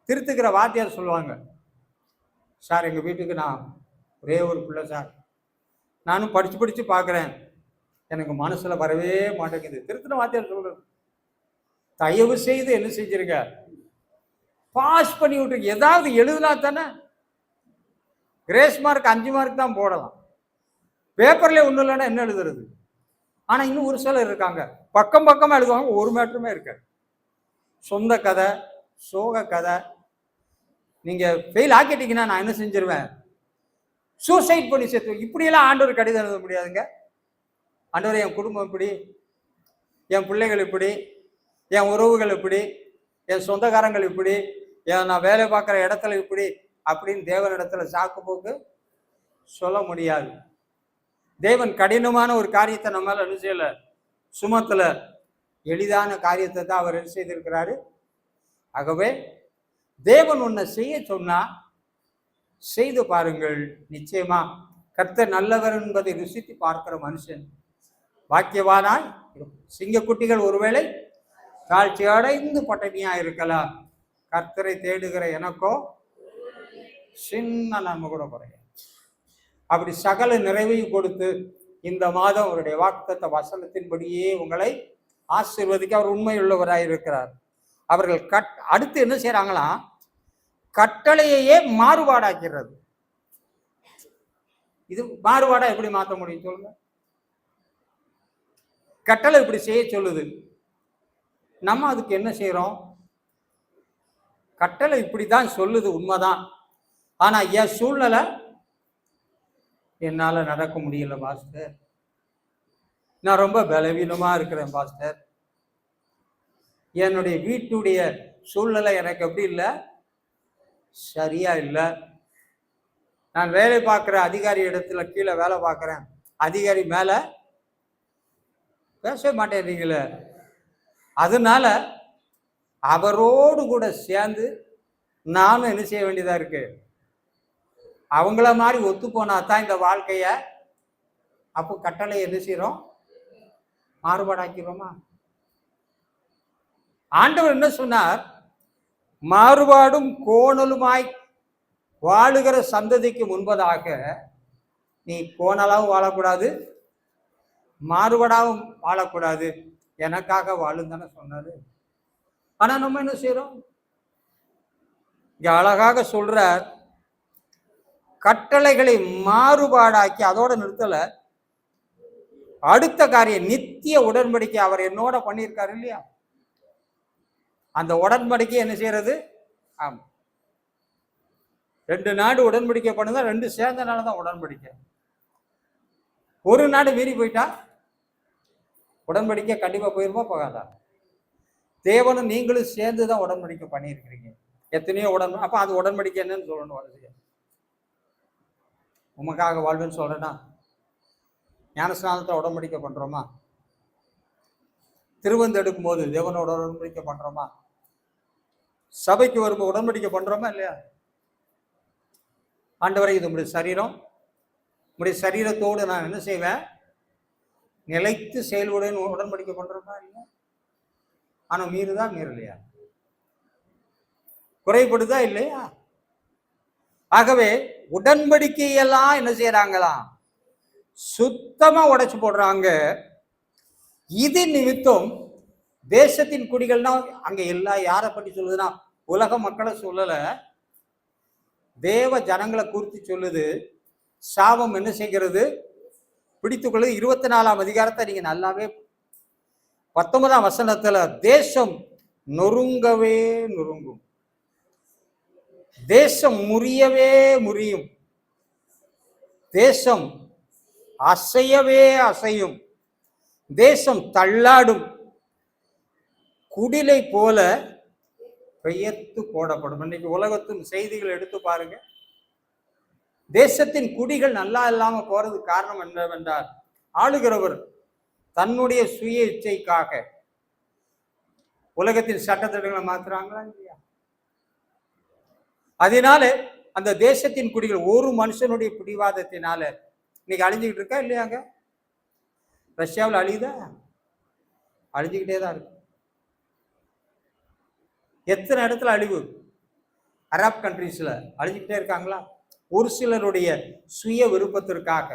திருத்துக்கிற வாத்தியார் சொல்லுவாங்க, சார் எங்க வீட்டுக்கு நான் ஒரே ஒரு பிள்ளை சார், நானும் படிச்சு பார்க்குறேன், எனக்கு மனசுல வரவே மாட்டேங்குது. திருத்தின வாத்தியார் சொல்றது, தயவு செய்து என்ன செஞ்சிருங்க, பாஸ் பண்ணி விட்டுருக்கு. ஏதாவது எழுதுனா தானே. கிரேஸ் மார்க் 5 மார்க் தான் போடலாம், பேப்பர்ல ஒன்றும் இல்லைன்னா என்ன எழுதுறது? ஆனா இன்னும் ஒரு சிலர் இருக்காங்க, பக்கமா எழுதுவாங்க, ஒரு மேட்டருமே இருக்காது. சொந்த கதை, சோக கதை. நீங்க ஃபெயில் ஆக்கிட்டீங்கன்னா நான் என்ன செஞ்சிருவேன், சூசைட் பண்ணி சேர்த்து. இப்படியெல்லாம் ஆண்டவர் கடிதம் எழுத முடியாதுங்க. ஆண்டவர் என் குடும்பம் இப்படி, என் பிள்ளைகள் இப்படி, என் உறவுகள் இப்படி, என் சொந்தக்காரங்கள் இப்படி, நான் வேலை பார்க்குற இடத்துல இப்படி அப்படின்னு தேவனிடத்துல சாக்கு போக்கு சொல்ல முடியாது. தேவன் கடினமான ஒரு காரியத்தை நம்மளால என்ன செய்யல, சுமத்துல எளிதான காரியத்தை தான் அவர் என்ன செய்திருக்கிறாரு. ஆகவே தேவன் உன்னை செய்ய சொன்னா செய்து பாருங்கள். நிச்சயமா கர்த்தர் நல்லவர் என்பதை ருசித்து பார்க்கிற மனுஷன் பாக்கியவானாய் இருக்கும். சிங்கக்குட்டிகள் ஒருவேளை தாழ்ச்சி அடைந்து பட்டினியா இருக்கலாம், கர்த்தரை தேடுகிற எனக்கோ சின்ன நன்மை கூட குறையும். அப்படி சகல நிறைவையும் கொடுத்து இந்த மாதம் அவருடைய வாக்குத்தத்த வசனத்தின்படியே உங்களை ஆசீர்வதிக்க அவர் உண்மையுள்ளவராய் இருக்கிறார். அவர்கள் அடுத்து என்ன செய்யறாங்களாம், கட்டளையே மாறுபாடாக்கிறது. இது மாறுபாடா எப்படி மாற்ற முடியும் சொல்லுங்க? கட்டளை இப்படி செய்ய சொல்லுது, நம்ம அதுக்கு என்ன செய்யறோம்? கட்டளை இப்படிதான் சொல்லுது, உண்மைதான். ஆனா என் சூழ்நிலை என்னால நடக்க முடியல பாஸ்டர், நான் ரொம்ப பலவீனமா இருக்கிறேன் பாஸ்டர், என்னுடைய வீட்டுடைய சூழ்நிலை எனக்கு எப்படி இல்லை, சரியா இல்லை, நான் வேலை பார்க்குற அதிகாரி இடத்துல கீழே வேலை பார்க்குறேன், அதிகாரி மேல பேச மாட்டேறீங்களே, அதனால அவரோடு கூட சேர்ந்து நானும் என்ன செய்ய வேண்டியதா இருக்கு, அவங்கள மாதிரி ஒத்து போனா தான் இந்த வாழ்க்கைய. அப்போ கட்டளை என்ன செய்யறோம், மாறுபாடாக்கிறோமா? ஆண்டவர் என்ன சொன்னார், மாறுபாடும் கோணலுமாய் வாழுகிற சந்ததிக்கு முன்பதாக நீ கோணலாவும் வாழக்கூடாது, மாறுபாடாவும் வாழக்கூடாது, எனக்காக வாழுந்தானே சொன்னாரு. ஆனா நம்ம என்ன செய்யறோம்? இங்க அழகாக சொல்றார், கட்டளைகளை மாறுபாடாக்கி அதோட நிறுத்தல, அடுத்த காரியம் நித்திய உடன்படிக்கை அவர் என்னோட பண்ணியிருக்காரு இல்லையா, அந்த உடன்படிக்கை என்ன செய்யறது? ஆமா, 2 நாடு உடன்படிக்கை பண்ணுதா, 2 சேர்ந்தனால தான் உடன்படிக்கை. ஒரு நாடு மீறி போயிட்டா உடன்படிக்கை கண்டிப்பா போயிருமா, போகாதா? தேவனும் நீங்களும் சேர்ந்துதான் உடன்படிக்கை பண்ணியிருக்கிறீங்க. எத்தனையோ அப்ப அது உடன்படிக்கை என்னன்னு சொல்லணும். வளர்ச்சி உமக்காக வாழ்வுன்னு சொல்றேன்னா, ஞானஸ்நானத்தை உடன்படிக்கை பண்றோமா? திருவந்து எடுக்கும் போது தேவனோட உடன்படிக்கை பண்றோமா? சபைக்கு வரும்போது உடன்படிக்கை பண்றோமா இல்லையா? ஆண்டவரை, இது உங்களுடைய சரீரம், உங்களுடைய சரீரத்தோடு நான் என்ன செய்வேன், நிலைத்து செயல்படுன்னு உடன்படிக்கை பண்றோமா இல்லையா? ஆனா மீறுதா மீறலையா, குறைபடுதா இல்லையா? ஆகவே உடன்படிக்கையெல்லாம் என்ன செய்யறாங்களாம், சுத்தமா உடைச்சு போடுறாங்க. இது நிமித்தம் தேசத்தின் குடிகள்னா அங்க எல்லாம் யாரை பற்றி சொல்லுதுன்னா உலக மக்களை சொல்லல, தேவ ஜனங்களை குறித்து சொல்லுது. சாபம் என்ன செய்கிறது, பிடித்துக்கொள்ளுது. 24ஆம் அதிகாரத்தை நீங்க நல்லாவே 19ஆம் வசனத்துல, தேசம் நொறுங்கவே நொறுங்கும், தேசம் முறியவே முறியும், தேசம் அசையவே அசையும், தேசம் தள்ளாடும், குடிலை போல பெயர்த்து போடப்படும். இன்னைக்கு உலகத்தின் செய்திகள் எடுத்து பாருங்க, தேசத்தின் குடிகள் நல்லா இல்லாம போறது காரணம் என்னவென்றால், ஆளுகிறவர் தன்னுடைய சுய இச்சைக்காக உலகத்தின் சட்டத்திட்டங்களை மாத்துறாங்களா இல்லையா? அதனால அந்த தேசத்தின் குடிகள் ஒரு மனுஷனுடைய பிடிவாதத்தினால இன்னைக்கு அழிஞ்சுக்கிட்டு இருக்கா இல்லையாங்க? ரஷ்யாவில் அழியுதா? அழிஞ்சுக்கிட்டே தான் இருக்கு. எத்தனை இடத்துல அழிவு, அரப் கண்ட்ரீஸ்ல அழிஞ்சுக்கிட்டே இருக்காங்களா? ஒரு சிலருடைய சுய விருப்பத்திற்காக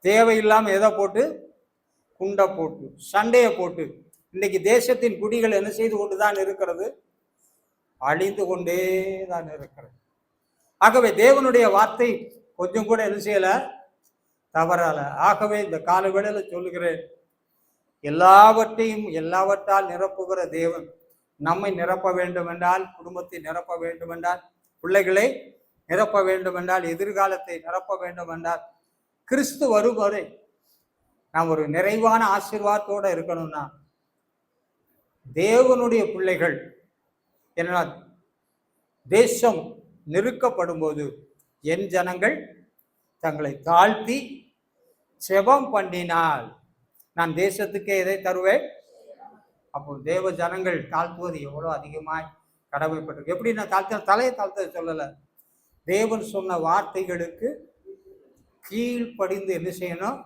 தேவையில்லாம எதை போட்டு, குண்டை போட்டு, சண்டையை போட்டு இன்னைக்கு தேசத்தின் குடிகள் என்ன செய்து கொண்டுதான் இருக்கிறது, அழிந்து கொண்டே தான் இருக்கிறது. ஆகவே தேவனுடைய வார்த்தை கொஞ்சம் கூட என்ன செய்யல, தவறால. ஆகவே இந்த கால வேளையில சொல்லுகிறேன், எல்லாவற்றால் நிரப்புகிற தேவன் நம்மை நிரப்ப வேண்டும் என்றால், குடும்பத்தை நிரப்ப வேண்டும் என்றால், பிள்ளைகளை நிரப்ப வேண்டும் என்றால், எதிர்காலத்தை நிரப்ப வேண்டும் என்றால், கிறிஸ்து வரும் வரை நாம் ஒரு நிறைவான ஆசீர்வாதத்தோட இருக்கணும்னா, தேவனுடைய பிள்ளைகள் என்ன, தேசம் நெருக்கப்படும் போது என் ஜனங்கள் தங்களை தாழ்த்தி செபம் பண்ணினால் நான் தேசத்துக்கே எதை தருவேன். அப்போ தேவ ஜனங்கள் தாழ்த்துவது எவ்வளோ அதிகமாய் கடமைப்பட்டிருக்கு. எப்படி நான் தலையை தாழ்த்த சொல்லலை, தேவன் சொன்ன வார்த்தைகளுக்கு கீழ்ப்படிந்து என்ன செய்யணும்,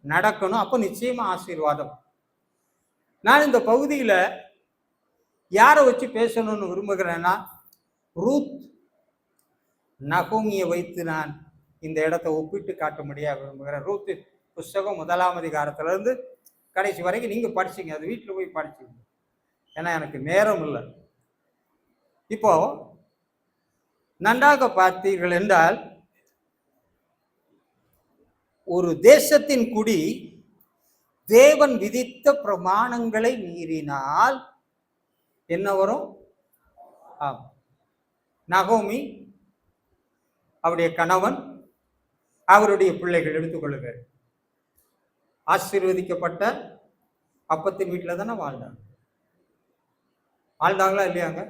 நடக்கணும். அப்போ நிச்சயமா ஆசீர்வாதம். நான் இந்த பகுதியில் யாரை வச்சு பேசணும்னு விரும்புகிறேன்னா, ரூத் நகோமியை வைத்து நான் இந்த இடத்தை ஒப்பிட்டு காட்ட முடியாது விரும்புகிறேன். ரூத் புஸ்தகம் 1ஆம் அதிகாரத்திலிருந்து கடைசி வரைக்கும் நீங்க படிச்சீங்க, அது வீட்டில் போய் படிச்சீங்க. ஏன்னா எனக்கு நேரம் இல்லை. இப்போ நன்றாக பார்த்தீர்கள் என்றால், ஒரு தேசத்தின் குடி தேவன் விதித்த பிரமாணங்களை மீறினால் என்ன வரும்? நகோமி, அவருடைய கணவன், அவருடைய பிள்ளைகள் எடுத்துக்கொள்ளுங்க, ஆசீர்வதிக்கப்பட்ட அப்பத்தின் வீட்டில் தானே வாழ்ந்தாங்க. வாழ்ந்தாங்களா இல்லையாங்க?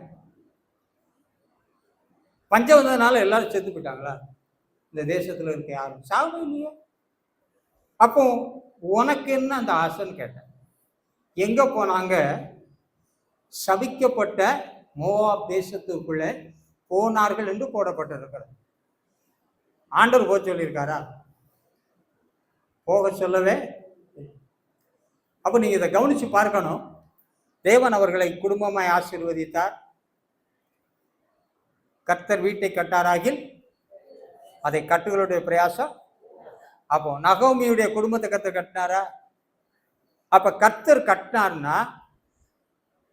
பஞ்சம் வந்ததுனால எல்லாரும் செத்து போயிட்டாங்களா? இந்த தேசத்துல இருக்க யாரும் சாவும் இல்லையா? அப்போ உனக்கு என்ன அந்த ஆசைன்னு கேட்டேன். எங்க போனாங்க? சபிக்கப்பட்ட மோவாப் தேசத்துக்குள்ள போனார்கள் என்று போடப்பட்டிருக்கிறது. ஆண்டவர் போக சொல்லியிருக்காரா? போக சொல்லவே. அப்ப நீங்க இதை கவனிச்சு பார்க்கணும். தேவன் அவர்களை குடும்பமாய் ஆசீர்வதித்தார். கர்த்தர் வீட்டை கட்டாராகில் அதை கட்டுகளுடைய பிரயாசம். அப்போ நகோமியுடைய குடும்பத்தை கர்த்தர் கட்டினாரா? அப்ப கர்த்தர் கட்டினார்னா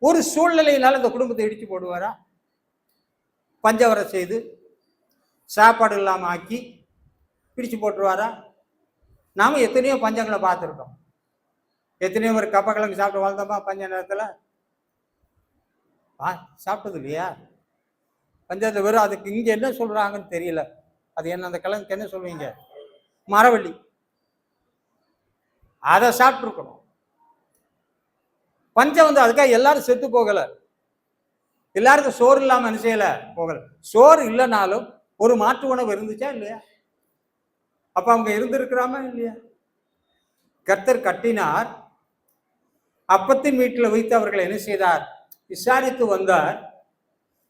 ஒரு சூழ்நிலையினால இந்த குடும்பத்தை இடிச்சு போடுவாரா? பஞ்சவர செய்து சாப்பாடு இல்லாம ஆக்கி பிடிச்சு போட்டுருவாரா? நாம எத்தனையோ பஞ்சங்களை பார்த்துருக்கோம். எத்தனையோ ஒரு கப்பக்கிழங்கு சாப்பிட்டு வாழ்ந்தோமா பஞ்ச நேரத்தில்? சாப்பிட்டது இல்லையா? பஞ்சத்தை வெறும் அதுக்கு இங்க என்ன சொல்றாங்கன்னு தெரியல. அது என்ன, அந்த கிழங்குக்கு என்ன சொல்லுவீங்க? மரவள்ளி. அதை சாப்பிட்டு இருக்கணும். பஞ்சம் வந்து அதுக்காக எல்லாரும் செத்து போகல. எல்லாருக்கும் சோறு இல்லாம என்ன செய்யல போகல. சோறு இல்லைனாலும் ஒரு மாற்று உணவு இருந்துச்சா இல்லையா? அப்ப அவங்க இருந்திருக்கிறாமா இல்லையா? கர்த்தர் கட்டினார். அப்பத்தின் வீட்டில் வைத்து அவர்களை என்ன செய்தார்? விசாரித்து வந்தார்.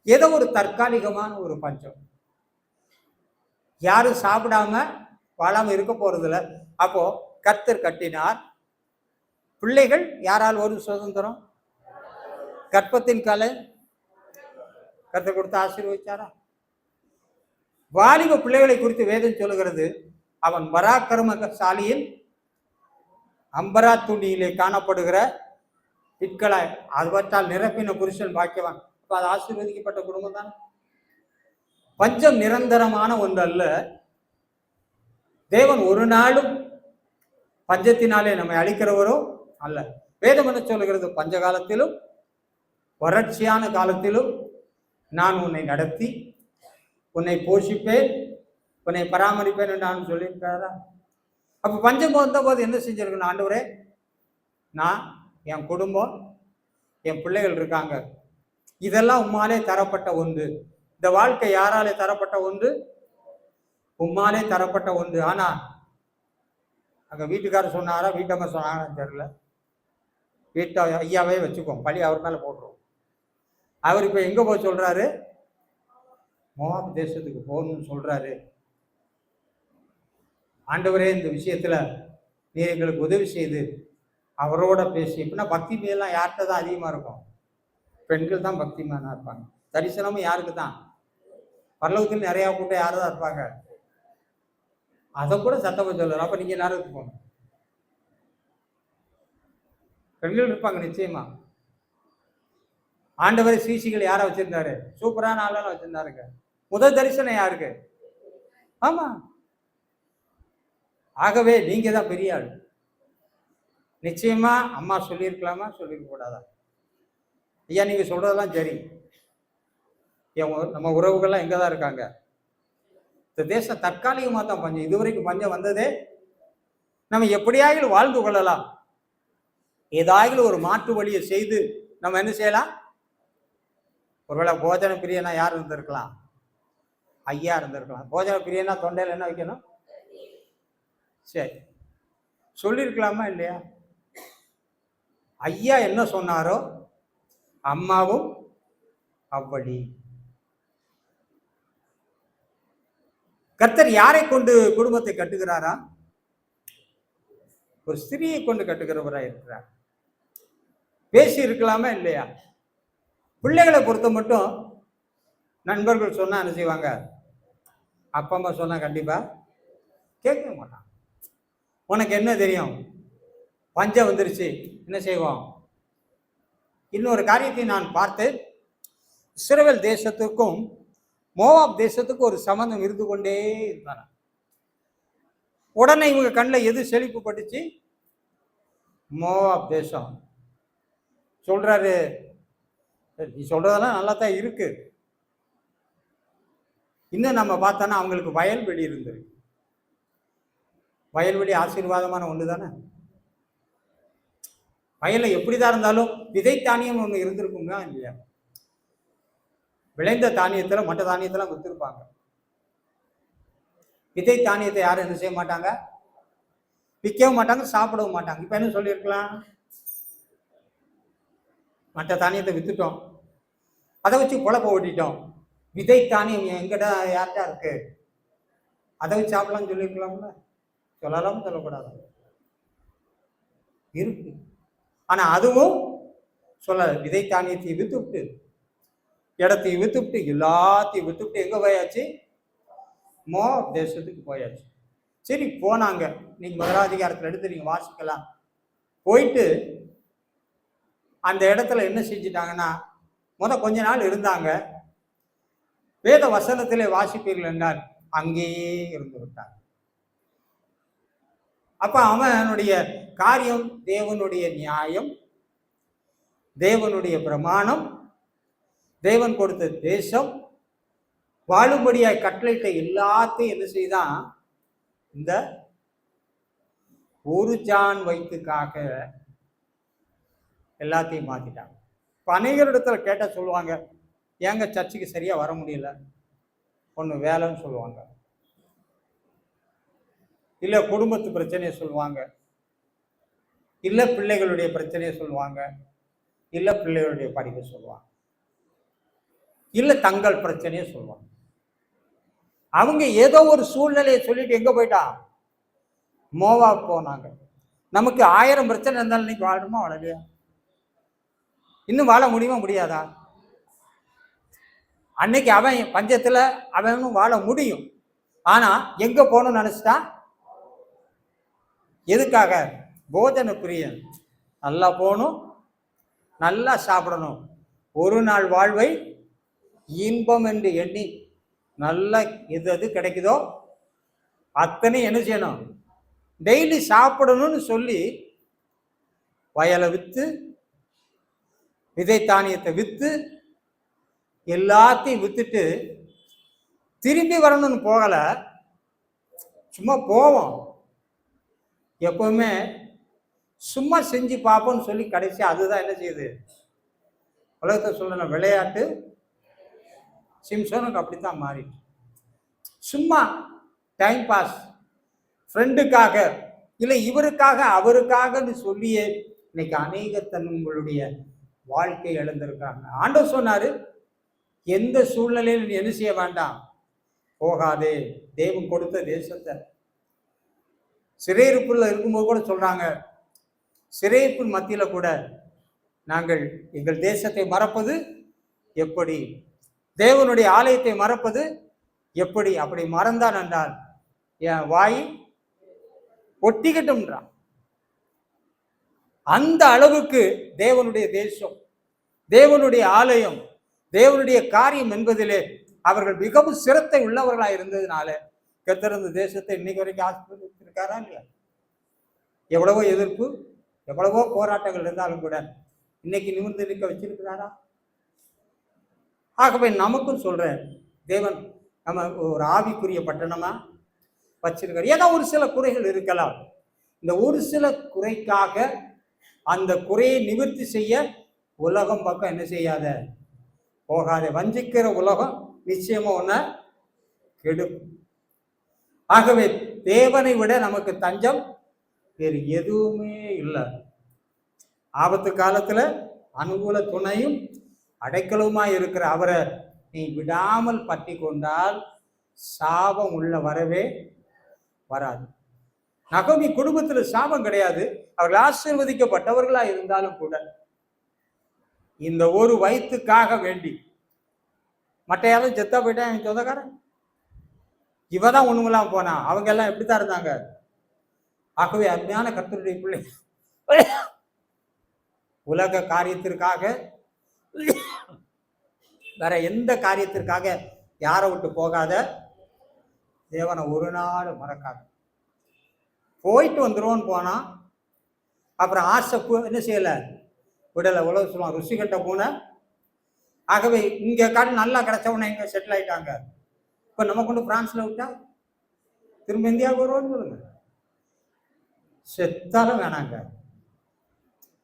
ஏதோ ஒரு தற்காலிகமான ஒரு பஞ்சம், யாரும் சாப்பிடாம வாழாம இருக்க போறதில்ல. அப்போ கர்த்தர் கட்டினார். பிள்ளைகள் யாரால் ஒரு சுதந்திரம்? கற்பத்தின் கலை கர்த்தர் கொடுத்து ஆசீர்வதிச்சாரா? வாலிப பிள்ளைகளை குறித்து வேதம் சொல்லுகிறது, அவன் பராக்கிரமசாலியில் அம்பரா துணியிலே காணப்படுகிற பிட்களாய் அதுவற்றால் நிரப்பின புருஷன் பாக்கியவான். அப்ப அது ஆசீர்வதிக்கப்பட்ட குடும்பம் தான். பஞ்சம் நிரந்தரமான ஒன்று அல்ல. தேவன் ஒரு நாளும் பஞ்சத்தினாலே நம்மை அழிக்கிறவரோ அல்ல. வேதம் என்ன சொல்லுகிறது? பஞ்ச காலத்திலும் வறட்சியான காலத்திலும் நான் உன்னை நடத்தி உன்னை போஷிப்பேன், உன்னை பராமரிப்பேன் என்று நான் சொல்லியிருக்காரா? அப்ப பஞ்சம் வந்த போது என்ன செஞ்சிருக்கணும்? ஆண்டவரே, நான், என் குடும்பம், என் பிள்ளைகள் இருக்காங்க, இதெல்லாம் உம்மாலே தரப்பட்ட ஒன்று. இந்த வாழ்க்கை யாராலே தரப்பட்ட ஒன்று? உம்மாலே தரப்பட்ட ஒன்று. ஆனா அங்க வீட்டுக்காரர் சொன்னாரா, வீட்டம்மா சொன்னாரான்னு தெரியல. வீட்டை ஐயாவே வச்சுக்கோம், பழி அவர் மேல போட்டுருவோம். அவர் இப்ப எங்க போய் சொல்றாரு? மோவாப் தேசத்துக்கு போகணும்னு சொல்றாரு. ஆண்டவரே, இந்த விஷயத்துல நீர் எங்களுக்கு உதவி செய்து அவரோட பேசி. இப்படின்னா பக்தி மேலாம் யார்கிட்ட தான் அதிகமா இருக்கும்? பெண்கள் தான் பக்திமானா இருப்பாங்க. தரிசனமும் யாருக்கு தான்? பரலோகத்தில் நிறைய கூட்டம் யாரு தான் இருப்பாங்க? அதை கூட சத்தமா சொல்லலாம். அப்ப நீங்க நேரத்துக்கு போகணும். பெண்கள் இருப்பாங்க நிச்சயமா. ஆண்டவரை சீசிகள் யாரை வச்சிருந்தாரு? சூப்பரான ஆளெல்லாம் வச்சிருந்தாருங்க. முதல் தரிசனம் யாருக்கு? ஆமா. ஆகவே நீங்க தான் பெரிய ஆள். நிச்சயமா அம்மா சொல்லியிருக்கலாமா, சொல்லிருக்க கூடாதா? ஐயா நீங்க சொல்றதெல்லாம் சரி, நம்ம உறவுகள்லாம் எங்கதான் இருக்காங்க. இந்த தேசம் தற்காலிகமா தான் பஞ்சம். இதுவரைக்கும் பஞ்சம் வந்ததே. நம்ம எப்படியாகிலும் வாழ்ந்து கொள்ளலாம். ஏதாகிலும் ஒரு மாற்று வழியை செய்து நம்ம என்ன செய்யலாம்? ஒருவேளை போஜன பிரியனா யார் இருந்திருக்கலாம்? ஐயா இருந்திருக்கலாம். போஜன பிரியனா தொண்டையில் என்ன வைக்கணும்? சரி, சொல்லியிருக்கலாமா இல்லையா? ஐயா என்ன சொன்னாரோ அம்மாவும் அவ்வழி. கர்த்தர் யாரை கொண்டு குடும்பத்தை கட்டுகிறாரா? ஒரு ஸ்திரியை கொண்டு கட்டுகிறவரா இருக்கிறார். பேசி இருக்கலாமா இல்லையா? பிள்ளைகளை பொறுத்த மட்டும் நண்பர்கள் சொன்னா என்ன செய்வாங்க? அப்பா அம்மா சொன்னா கண்டிப்பா கேட்க மாட்டான். உனக்கு என்ன தெரியும்? பஞ்சம் வந்துருச்சு, என்ன செய்வோம்? இன்னொரு காரியத்தை நான் பார்த்தேன். இஸ்ரவேல் தேசத்துக்கும் மோவாப் தேசத்துக்கும் ஒரு சம்பந்தம் இருந்து கொண்டே இருந்தாங்க. உடனே இவங்க கண்ணில் எது செழிப்பு பட்டுச்சு? மோவாப் தேசம். சொல்றாரு, நீ சொல்றதெல்லாம் நல்லா தான் இருக்கு. இன்னும் நம்ம பார்த்தோன்னா அவங்களுக்கு வயல்வெளி இருந்தது. வயல்வெளி ஆசீர்வாதமான ஒன்று தானே. வயல்ல எப்படிதான் இருந்தாலும் விதை தானியம் ஒன்று இருந்திருக்குங்க இல்லையா? விளைந்த தானியத்துல மற்ற தானியத்தெல்லாம் வித்துருப்பாங்க. விதை தானியத்தை யாரும் என்ன செய்ய மாட்டாங்க? விற்கவும் மாட்டாங்க, சாப்பிடவும் மாட்டாங்க. இப்ப என்ன சொல்லியிருக்கலாம்? மற்ற தானியத்தை வித்துட்டோம், அதை வச்சு குழப்ப ஓட்டிட்டோம், விதை தானியம் எங்கிட்ட யார்கிட்ட இருக்கு, அதை வச்சு சாப்பிடலாம்னு சொல்லியிருக்கலாம்ல. சொல்லலாம், சொல்லக்கூடாது, இருக்கு. ஆனா அதுவும் சொல்ல, விதை தானியத்தை வித்துவிட்டு, இடத்தையும் வித்துவிட்டு, எல்லாத்தையும் வித்துவிட்டு எங்க போயாச்சு? மோவாப் தேசத்துக்கு போயாச்சு. சரி, போனாங்க. நீங்க முதலாதிகாரத்தில் எடுத்து நீங்க வாசிக்கலாம். போயிட்டு அந்த இடத்துல என்ன செஞ்சிட்டாங்கன்னா, கொஞ்ச நாள் இருந்தாங்க. வேத வசனத்திலே வாசிப்பீர்கள் என்றால் அங்கேயே இருந்து விட்டாங்க. அப்ப அவனுடைய காரியம் தேவனுடைய நியாயம், தேவனுடைய பிரமாணம், தேவன் கொடுத்த தேசம், வாழும்படியாய் கட்டளையிட்ட எல்லாத்தையும் என்ன செய்தான்? இந்த ஒரு ஜான் வயிற்றுக்காக எல்லாத்தையும் மாத்திட்டாங்க. இப்ப அநேகரிடத்துல கேட்ட சொல்லுவாங்க, ஏங்க சர்ச்சுக்கு சரியா வர முடியல? ஒண்ணு வேலைன்னு சொல்லுவாங்க, இல்ல குடும்பத்து பிரச்சனையை சொல்லுவாங்க, இல்ல பிள்ளைகளுடைய பிரச்சனையை சொல்லுவாங்க, இல்ல பிள்ளைகளுடைய படிப்பை சொல்லுவாங்க, இல்ல தங்கள் பிரச்சனையை சொல்லுவாங்க. அவங்க ஏதோ ஒரு சூழ்நிலையை சொல்லிட்டு எங்க போயிட்டான்? மோவாப் போனாங்க. நமக்கு 1000 பிரச்சனை இருந்தாலும் இன்னைக்கு வாழணுமா வாழலையா? இன்னும் வாழ முடியுமா முடியாதா? அன்னைக்கு அவன் பஞ்சத்துல அவனும் வாழ முடியும். ஆனா எங்க போகணும்னு நினைச்சிட்டா? எதுக்காக? போஜன பிரியன். நல்லா போகணும், நல்லா சாப்பிடணும், ஒரு நாள் வாழ்வை இன்பம் என்று எண்ணி நல்லா எது எது கிடைக்குதோ அத்தனை என்ன செய்யணும்? டெய்லி சாப்பிடணும்னு சொல்லி வயலை வித்து, விதை தானியத்தை வித்து, எல்லாத்தையும் வித்துட்டு திரும்பி வரணும்னு போகல. சும்மா போவோம், எப்பவுமே சும்மா செஞ்சு பார்ப்போம்னு சொல்லி கடைசி அதுதான் என்ன செய்யுது? உலகத்தை சொல்ற விளையாட்டு சிம்சோனுக்கு அப்படித்தான் மாறிடுச்சு. சும்மா டைம் பாஸ், ஃப்ரெண்டுக்காக இல்லை இவருக்காக அவருக்காகன்னு சொல்லியே இன்னைக்கு அநேக தன்னுடைய வாழ்க்கை இழந்திருக்காங்க. ஆண்டவர் சொன்னாரு, எந்த சூழ்நிலையில் நீ என்ன செய்ய வேண்டாம்? போகாதே. தேவன் கொடுத்த தேசத்தை சிறையிருப்புல இருக்கும்போது கூட சொல்றாங்க, சிறையிருப்பின் மத்தியில கூட நாங்கள் எங்கள் தேசத்தை மறப்பது எப்படி, தேவனுடைய ஆலயத்தை மறப்பது எப்படி? அப்படி மறந்தான் என்றால் என் வாய் ஒட்டிக்கட்டும்ன்றான். அந்த அளவுக்கு தேவனுடைய தேசம், தேவனுடைய ஆலயம், தேவனுடைய காரியம் என்பதிலே அவர்கள் மிகவும் சிரத்தை உள்ளவர்களாக இருந்ததுனால கர்த்தர் தேசத்தை இன்னைக்கு வரைக்கும் ஆசீர்வதித்திருக்காரா இல்லையா? எவ்வளவோ எதிர்ப்பு, எவ்வளவோ போராட்டங்கள் இருந்தாலும் கூட இன்னைக்கு நிமிர்ந்து நிற்க வச்சிருக்கிறாரா? ஆகவே நமக்கும் சொல்றேன், தேவன் நம்ம ஒரு ஆவிக்குரிய பட்டணமா வச்சிருக்காரு. ஏதோ ஒரு சில குறைகள் இருக்கலாம். இந்த ஒரு சில குறைக்காக அந்த குறையை நிவர்த்தி செய்ய உலகம் பக்கம் என்ன செய்யாத, போகாத. வஞ்சிக்கிற உலகம் நிச்சயமா ஒன்ன கெடுக்கும். ஆகவே தேவனை விட நமக்கு தஞ்சம் வேறு எதுவுமே இல்லை. ஆபத்து காலத்துல அனுகூல துணையும் அடைக்கலுமாய் இருக்கிற அவரை நீ விடாமல் பற்றி கொண்டால் சாபம் உள்ள வரவே வராது. நகோமி குடும்பத்துல சாபம் கிடையாது, அவர்கள் ஆசீர்வதிக்கப்பட்டவர்களா இருந்தாலும் கூட இந்த ஒரு வயிற்றுக்காக வேண்டி மற்ற யாரும் செத்தா போயிட்டா என் சொந்தக்காரன் இவதான் ஒண்ணுமெல்லாம் போனா. அவங்க எல்லாம் எப்படித்தான் இருந்தாங்க. ஆகவே அருமையான கர்த்தருடைய பிள்ளை, உலக காரியத்திற்காக வேற எந்த காரியத்திற்காக யாரை விட்டு போகாத, தேவனை ஒரு நாள் மறக்காத. போயிட்டு வந்துருவோன்னு போனா அப்புறம் ஆசை என்ன செய்யல, விடலை. உலக சொல்லுவான் ருசி கட்ட பூனை. ஆகவே இங்க காட்டு நல்லா கிடைச்சவன இங்க செட்டில் ஆயிட்டாங்க. இப்ப நம்ம கொண்டு பிரான்ஸ்ல விட்டா திரும்ப இந்தியாவுக்கு வருவோம்னு சொல்லுங்க. செத்தாலும் வேணாங்க.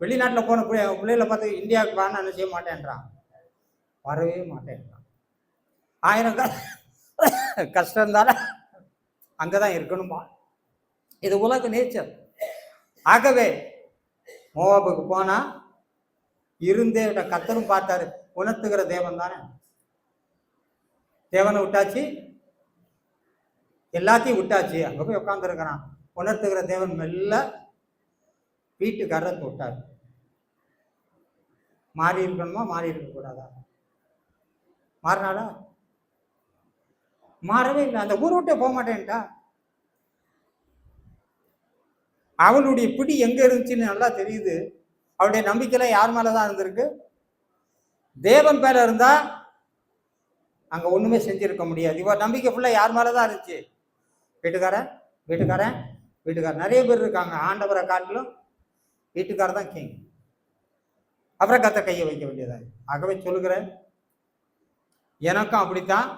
வெளிநாட்டில் போன பிள்ளைகளை பார்த்து இந்தியாவுக்கு வான்னு என்ன செய்ய மாட்டேன்றான், வரவே மாட்டேன்றான். 1000 கஷ்டம் இருந்தாலும் அங்கதான் இருக்கணுமா. இது உலக நேச்சர். ஆகவே மோவாபுக்கு போனா இருந்தே கர்த்தரும் பார்த்தாரு. உணர்த்துகிற தேவன் தானே. தேவனை விட்டாச்சு, எல்லாத்தையும் விட்டாச்சு, அங்க போய் உட்கார்ந்துருக்கிறான். உணர்த்துகிற தேவன் மெல்ல வீட்டுக்காரத்தை விட்டார். மாறி இருக்கணுமா, மாறி இருக்க கூடாதா? மாறினாடா? மாறவே இல்லை. அந்த ஊர் விட்டே போக மாட்டேன்ட்டா. அவளுடைய பிடி எங்க இருந்துச்சுன்னு நல்லா தெரியுது. அவளுடைய நம்பிக்கையில யார் மேலதான் இருந்திருக்கு? தேவன் பேர இருந்தா அங்க ஒண்ணுமே செஞ்சிருக்க முடியாது. இவ நம்பிக்கை ஃபுல்லா யார் மேலதான் இருந்துச்சு? வீட்டுக்காரன் வீட்டுக்காரன் வீட்டுக்காரன். நிறைய பேர் இருக்காங்க, ஆண்டவரை காட்டிலும் வீட்டுக்காரர் தான் கிங். அப்புறம் கத்த கையை வைக்க வேண்டியதாக. ஆகவே சொல்லுகிறேன், எனக்கும் அப்படித்தான்,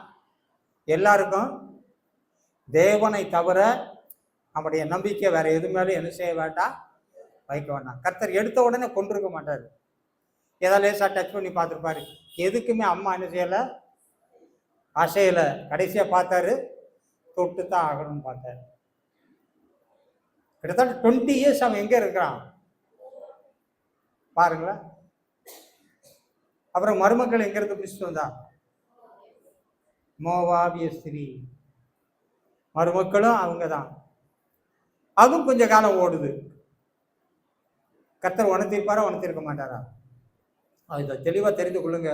எல்லாருக்கும் தேவனை தவிர நம்முடைய நம்பிக்கை வேற எது மேலும் என்ன செய்ய வேண்டாம், வைக்க வேண்டாம். கர்த்தர் எடுத்த உடனே கொண்டிருக்க மாட்டாரு. ஏதாவது லேசா டச் பண்ணி பார்த்துருப்பாரு. எதுக்குமே அம்மா என்ன செய்யல, அசையல. கடைசியா பார்த்தாரு, தொட்டு தான் ஆகணும்னு பார்த்தாரு. கிட்டத்தட்ட 20 இயர்ஸ் அவன் எங்க இருக்கிறான் பாருங்களேன். அப்புறம் மருமக்கள் எங்க இருந்து பிடிச்சிட்டு வந்தா? மோவாபிய ஸ்திரீ. மருமக்களும் அவங்க தான். அதுவும் கொஞ்ச காலம் ஓடுது. கர்த்தர் உணர்த்திருப்பாரா, உணர்த்திருக்க மாட்டாரா? இதை தெளிவா தெரிந்து கொள்ளுங்க.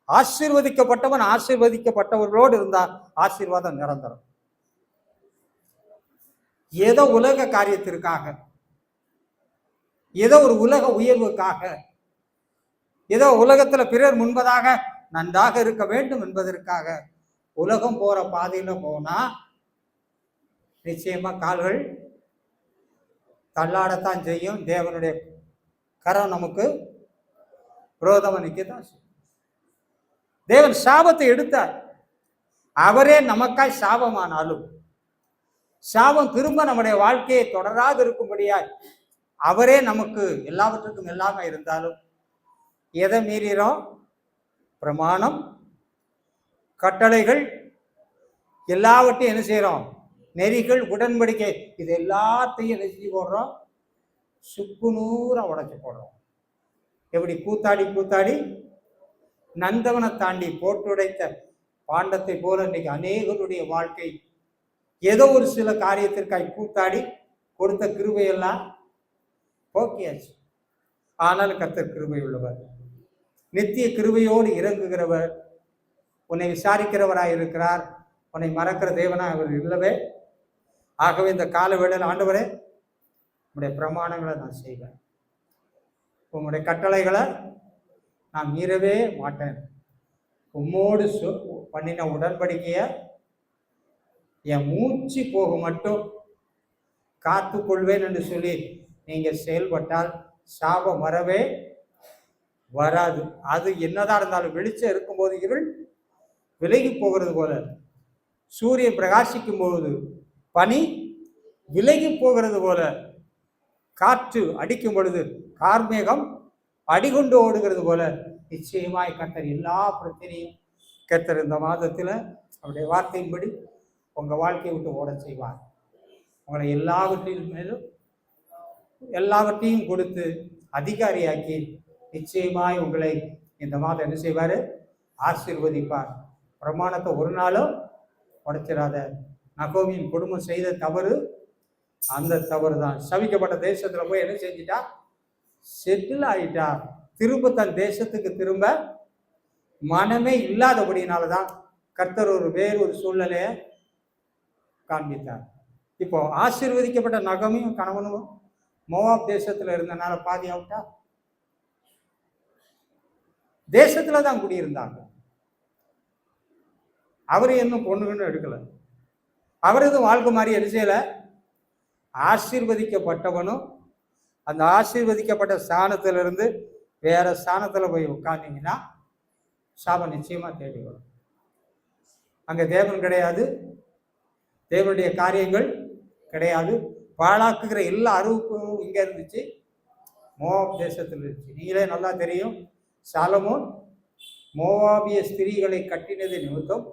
ஆசீர்வதிக்கப்பட்டவன் ஆசீர்வதிக்கப்பட்டவர்களோடு இருந்தா ஆசீர்வாதம் நிரந்தரம். ஏதோ உலக காரியத்திற்காக, ஏதோ ஒரு உலக உயர்வுக்காக, ஏதோ உலகத்துல பிறர் முன்பதாக நன்றாக இருக்க வேண்டும் என்பதற்காக உலகம் போற பாதையில போனா நிச்சயமா கால்கள் தள்ளாடத்தான் செய்யும். தேவனுடைய கரம் நமக்கு விரோதமா நிற்கத்தான் செய்யும். தேவன் சாபத்தை எடுத்தார். அவரே நமக்காய் சாபமானாலும் சாபம் திரும்ப நம்முடைய வாழ்க்கையை தொடராது இருக்கும்படியாய் அவரே நமக்கு எல்லாவற்றுக்கும் எல்லாமே இருந்தாலும் எதை மீறோம்? பிரமாணம், கட்டளைகள் எல்லாவற்றையும் என்ன செய்யறோம்? நெறிகள், உடன்படிக்கை, இது எல்லாத்தையும் என்ன செஞ்சு போடுறோம்? சுக்குநூறா உடைச்சு போடுறோம். எப்படி கூத்தாடி கூத்தாடி நந்தவனை தாண்டி போட்டுடைத்த பாண்டத்தை போல இன்னைக்கு அநேகருடைய வாழ்க்கை ஏதோ ஒரு சில காரியத்திற்காய் கூத்தாடி கொடுத்த கிருபையெல்லாம் போக்கியாச்சு. ஆனால் கர்த்தர் கிருபை உள்ளவர், நித்திய கிருபையோடு இறங்குகிறவர், உன்னை விசாரிக்கிறவராய் இருக்கிறார். உன்னை மறக்கிற தேவனா அவர் இல்லவே. ஆகவே இந்த கால வேளையில் ஆண்டவரே, உங்களுடைய பிரமாணங்களை நான் செய்வேன், உங்களுடைய கட்டளைகளை நான் மீறவே மாட்டேன், உம்மோடு பண்ணின உடன்படிக்கைய என் மூச்சு போக மட்டும் காத்து கொள்வேன் என்று சொல்லி நீங்க செயல்பட்டால் சாபம் வரவே வராது. அது என்னதான் இருந்தாலும் வெளிச்சம் இருக்கும்போது இருள் விலகி போகிறது போல, சூரியன் பிரகாசிக்கும் பொழுது பனி விலகி போகிறது போல, காற்று அடிக்கும் பொழுது கார்மேகம் அடிகொண்டு ஓடுகிறது போல நிச்சயமாய் கர்த்தர் எல்லா பிரச்சனையும் கர்த்தர் இந்த மாதத்துல அவருடைய வார்த்தையின்படி உங்க வாழ்க்கையை விட்டு ஓட செய்வார். உங்களை எல்லாவற்றின் மேலும் எல்லாவற்றையும் கொடுத்து அதிகாரியாக்கி நிச்சயமாய் உங்களை இந்த மாதம் என்ன செய்வாரு? ஆசீர்வதிப்பார். பிரமாணத்தை ஒரு நாளும் உடைச்சிடாத. நகோமியின் குடும்பம் செய்த தவறு அந்த தவறு தான். சபிக்கப்பட்ட தேசத்துல போய் என்ன செஞ்சிட்டா? செட்டில் ஆயிட்டா. திரும்ப தன் தேசத்துக்கு திரும்ப மனமே இல்லாதபடினாலதான் கர்த்தர் வேறு சூழ்நிலையை காண்பித்தார். இப்போ ஆசீர்வதிக்கப்பட்ட நகமையும் கணவனும் மோவாப் தேசத்துல இருந்தனால பாதி ஆகிட்டா, தேசத்துலதான் குடியிருந்தாங்க. அவரு இன்னும் பொண்ணுன்னு எடுக்கல. அவர் எதுவும் வாழ்க்கை மாதிரி என்ன செய்யல. ஆசீர்வதிக்கப்பட்டவனும் அந்த ஆசீர்வதிக்கப்பட்ட ஸ்தானத்திலிருந்து வேற ஸ்தானத்துல போய் உட்கார்ந்தீங்கன்னா சாபம் நிச்சயமா தேடி வரும். அங்க தேவன் கிடையாது, தேவனுடைய காரியங்கள் கிடையாது. பாழாக்குகிற எல்லா அறிவிப்பும் இங்க இருந்துச்சு, மோவாப் தேசத்தில் இருந்துச்சு. நீங்களே நல்லா தெரியும், சாலமோன் மோவாபிய ஸ்திரீகளை கட்டினது நிமித்தம்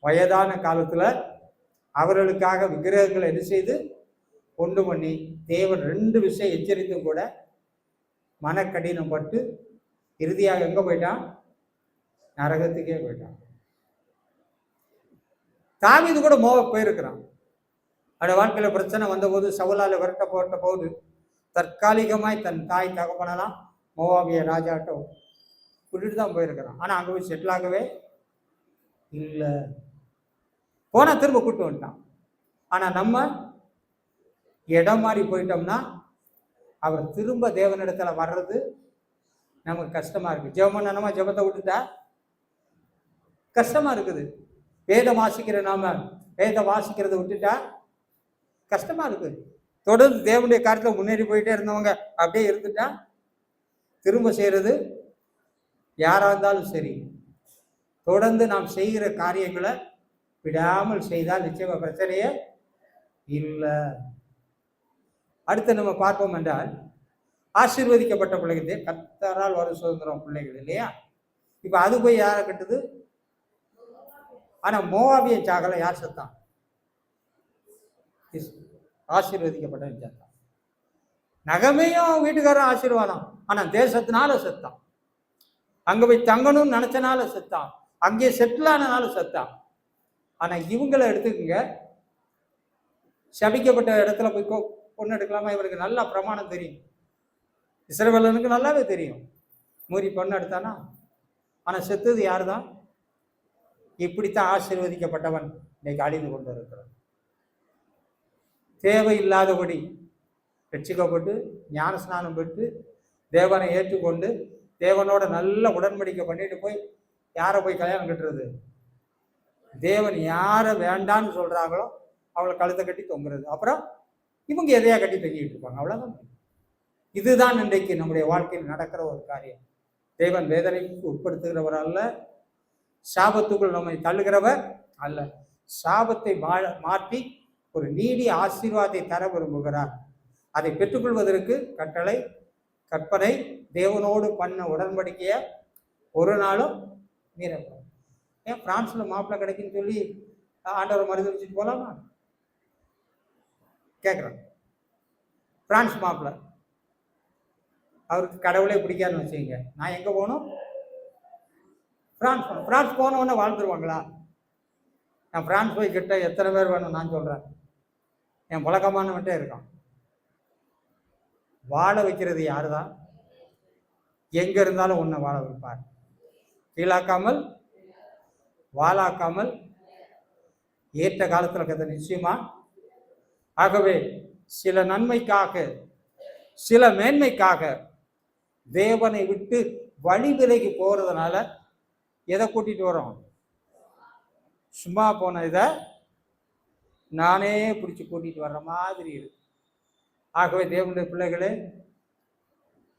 வயதான காலத்துல அவர்களுக்காக விக்கிரகங்களை என்ன செய்து கொண்டு பண்ணி தேவன் 2 விஷயம் எச்சரித்தும் கூட மனக்கடினப்பட்டு இறுதியாக எங்க போயிட்டான்? நரகத்துக்கே போயிட்டான். தாவீது கூட மோவாப் போயிருக்கிறான். அவருடைய வாழ்க்கையில பிரச்சனை வந்தபோது, சவுலால விரட்ட போட்ட போது தற்காலிகமாய் தன் தாய் தகப்பனெல்லாம் மோவாபிய ராஜாட்ட கூட்டிட்டு தான் போயிருக்கிறான். ஆனா அங்க போய் செட்டில் ஆகவே இல்லை. போனா திரும்ப கூட்டு வந்துட்டான். ஆனா நம்ம இடம் மாறி போயிட்டோம்னா அவர் திரும்ப தேவனிடத்துல வர்றது நமக்கு கஷ்டமா இருக்கு. ஜெபம் நம்ம ஜெபத்தை விட்டுட்டா கஷ்டமா இருக்குது. வேதம் வாசிக்கிற நாம வேதம் வாசிக்கிறத விட்டுட்டா கஷ்டமா இருக்கு. தொடர்ந்து தேவனுடைய காரியத்துல முன்னேறி போயிட்டே இருந்தவங்க அப்படியே இருந்துட்டா திரும்ப செய்யறது யாரா இருந்தாலும் சரி, தொடர்ந்து நாம் செய்கிற காரியங்களை விடாமல் செய்தால் நிச்சயமா பிரச்சனையே இல்லை. அடுத்து நம்ம பார்ப்போம் என்றால், ஆசீர்வதிக்கப்பட்ட பிள்ளைகள் கர்த்தரால் வரும் சுதந்திரம் பிள்ளைகள் இல்லையா? இப்ப அது போய் யாரை கட்டுது? ஆனா மோவாபியன் சாகல யார் செத்தான்? ஆசீர்வதிக்கப்பட்டவன் செத்தான். நகமையும் வீட்டுக்காரன் ஆசீர்வாதம், ஆனா தேசத்தினால செத்தான். அங்க போய் தங்கணும்னு நினைச்சனால செத்தான், அங்கே செட்டில் ஆனனால செத்தான். ஆனா இவங்களை எடுத்துக்கங்க, சபிக்கப்பட்ட இடத்துல போய் பொண்ணு எடுக்கலாமா? இவருக்கு நல்லா பிரமாணம் தெரியும், இஸ்ரவேலனுக்கு நல்லாவே தெரியும். மூறி பொண்ணு எடுத்தானா? ஆனா செத்தது யாரு தான்? இப்படித்தான் ஆசீர்வதிக்கப்பட்டவன் இன்னைக்கு அழிந்து கொண்டு இருக்கிறான். தேவையில்லாதபடி ரட்சிக்கப்பட்டு ஞான ஸ்நானம் பெற்று தேவனை ஏற்றுக்கொண்டு தேவனோட நல்ல உடன்படிக்கை பண்ணிட்டு போய் யாரை போய் கல்யாணம் கட்டுறது? தேவன் யாரை வேண்டான்னு சொல்றாங்களோ அவளை கழுத்தை கட்டி தொங்குறது. அப்புறம் இவங்க எதையா கட்டி தொங்கிட்டு இருப்பாங்க. அவ்வளவுதான். இதுதான் இன்றைக்கு நம்முடைய வாழ்க்கையில் நடக்கிற ஒரு காரியம். தேவன் வேதனைக்கு உட்படுத்துகிறவர் அல்ல, சாபத்துக்குள் நம்மை தள்ளுகிறவர் அல்ல. சாபத்தை மாற்றி ஒரு நீடிய ஆசீர்வாதத்தை தர விரும்புகிறார். அதை பெற்றுக்கொள்வதற்கு கட்டளை கற்பனை தேவனோடு பண்ண உடன்படிக்கைய ஒரு நாளும் மீறப்படும். ஏன் பிரான்ஸ்ல மாப்பிள்ளை கிடைக்குன்னு சொல்லி ஆண்டவரை மறுதளிச்சுட்டு போலாமா? கேட்குறேன். பிரான்ஸ் மாப்பிள்ளை அவருக்கு கடவுளே பிடிக்காதுன்னு வச்சுக்கோங்க, நான் எங்க போகணும்? பிரான்ஸ் போகணும். பிரான்ஸ் போனவொன்னே வாழ்ந்துருவாங்களா? நான் பிரான்ஸ் போய் கிட்ட எத்தனை பேர் வேணும் நான் சொல்றேன். என் புழக்கமானவன்ட்டே இருக்கான். வாழ வைக்கிறது யாரு தான்? எங்க இருந்தாலும் உன்னை வாழ வைப்பார். கீழாக்காமல் வாழாக்காமல் ஏற்ற காலத்துல கதை நிச்சயமா. ஆகவே சில நன்மைக்காக சில மேன்மைக்காக தேவனை விட்டு வழி விலைக்கு போறதுனால எதை கூட்டிட்டு வரோம்? சும்மா போன இதை நானே பிடிச்சி கூட்டிட்டு வர்ற மாதிரி இருக்கு. ஆகவே தேவனுடைய பிள்ளைகளே,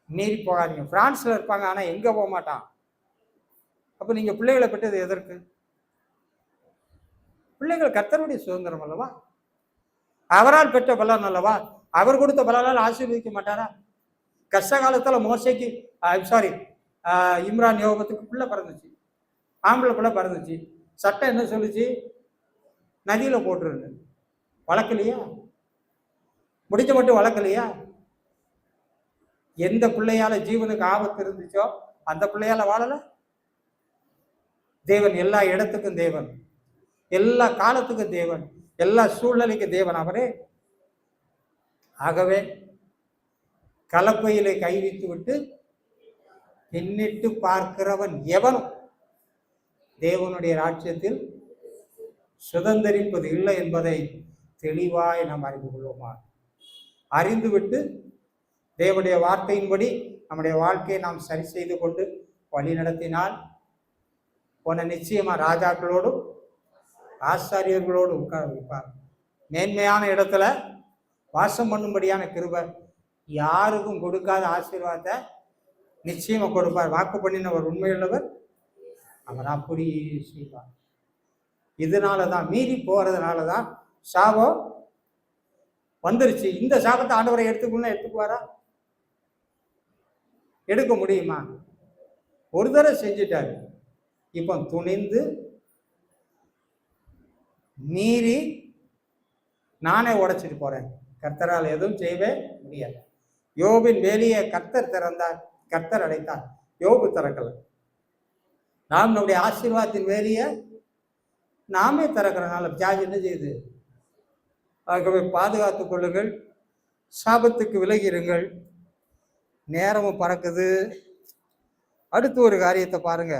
மீறி போகாதீங்க. பிரான்ஸ்ல இருப்பாங்க, ஆனா எங்க போக மாட்டான். அப்ப நீங்க பிள்ளைகளை பெற்றது எதற்கு? பிள்ளைகள் கர்த்தருடைய சுதந்திரம் அல்லவா? அவரால் பெற்ற பலன் அல்லவா? அவர் கொடுத்த பலனால் ஆசீர்வதிக்க மாட்டாரா? கஷ்ட காலத்துல மோசைக்கு இம்ரான் யோகத்துக்கு பிள்ளை பிறந்துச்சு, ஆம்பளை பிள்ளை பிறந்துச்சு. சட்டம் என்ன சொல்லுச்சு? நதியில போட்டுருந்து. வளர்க்கலையா? முடிஞ்ச மட்டும் வளர்க்கலையா? எந்த பிள்ளையால ஜீவனுக்கு ஆபத்து இருந்துச்சோ அந்த பிள்ளையால வாழல. தேவன் எல்லா இடத்துக்கும் தேவன், எல்லா காலத்துக்கும் தேவன், எல்லா சூழ்நிலைக்கும் தேவன் அவரே. ஆகவே கலப்பையிலே கை வைத்து விட்டு பின்னிட்டு பார்க்கிறவன் எவனும் தேவனுடைய ராஜ்யத்தில் சுதந்திரிப்பது இல்லை என்பதை தெளிவாய் நாம் அறிந்து கொள்வோமா. அறிந்துவிட்டு தேவனுடைய வார்த்தையின்படி நம்முடைய வாழ்க்கையை நாம் சரி செய்து கொண்டு வழி நடத்தினால் போன நிச்சயமா ராஜாக்களோடும் ஆசாரியர்களோடு உட்கார வைப்பார். மேன்மையான இடத்துல வாசம் பண்ணும்படியான கிருபை, யாருக்கும் கொடுக்காத ஆசீர்வாதத்தை நிச்சயமா கொடுப்பார். வாக்கு பண்ணினவர் உண்மையுள்ளவர், அவர் அப்படி செய்வார். இதனாலதான் மீறி போறதுனாலதான் சாபம் வந்துருச்சு. இந்த சாபத்தை ஆண்டவரை எடுத்துக்குவாரா? எடுக்க முடியுமா? ஒரு தடவை செஞ்சுட்டாரு. இப்போ துணிந்து மீறி நானே உடைச்சிட்டு போறேன், கர்த்தரால் எதுவும் செய்யவே முடியாது. யோபின் வேலியை கர்த்தர் திறந்தார், கர்த்தர் அடைத்தார், யோபு திறக்கல. நாம் நம்முடைய ஆசீர்வாதத்தின் வேலியை நாமே திறக்கிறனால ஜாஜ் என்ன செய்யுது? ஆகவே பாதுகாத்துக் கொள்ளுங்கள், சாபத்துக்கு விலகிருங்கள். நேரமும் பறக்குது. அடுத்து ஒரு காரியத்தை பாருங்க.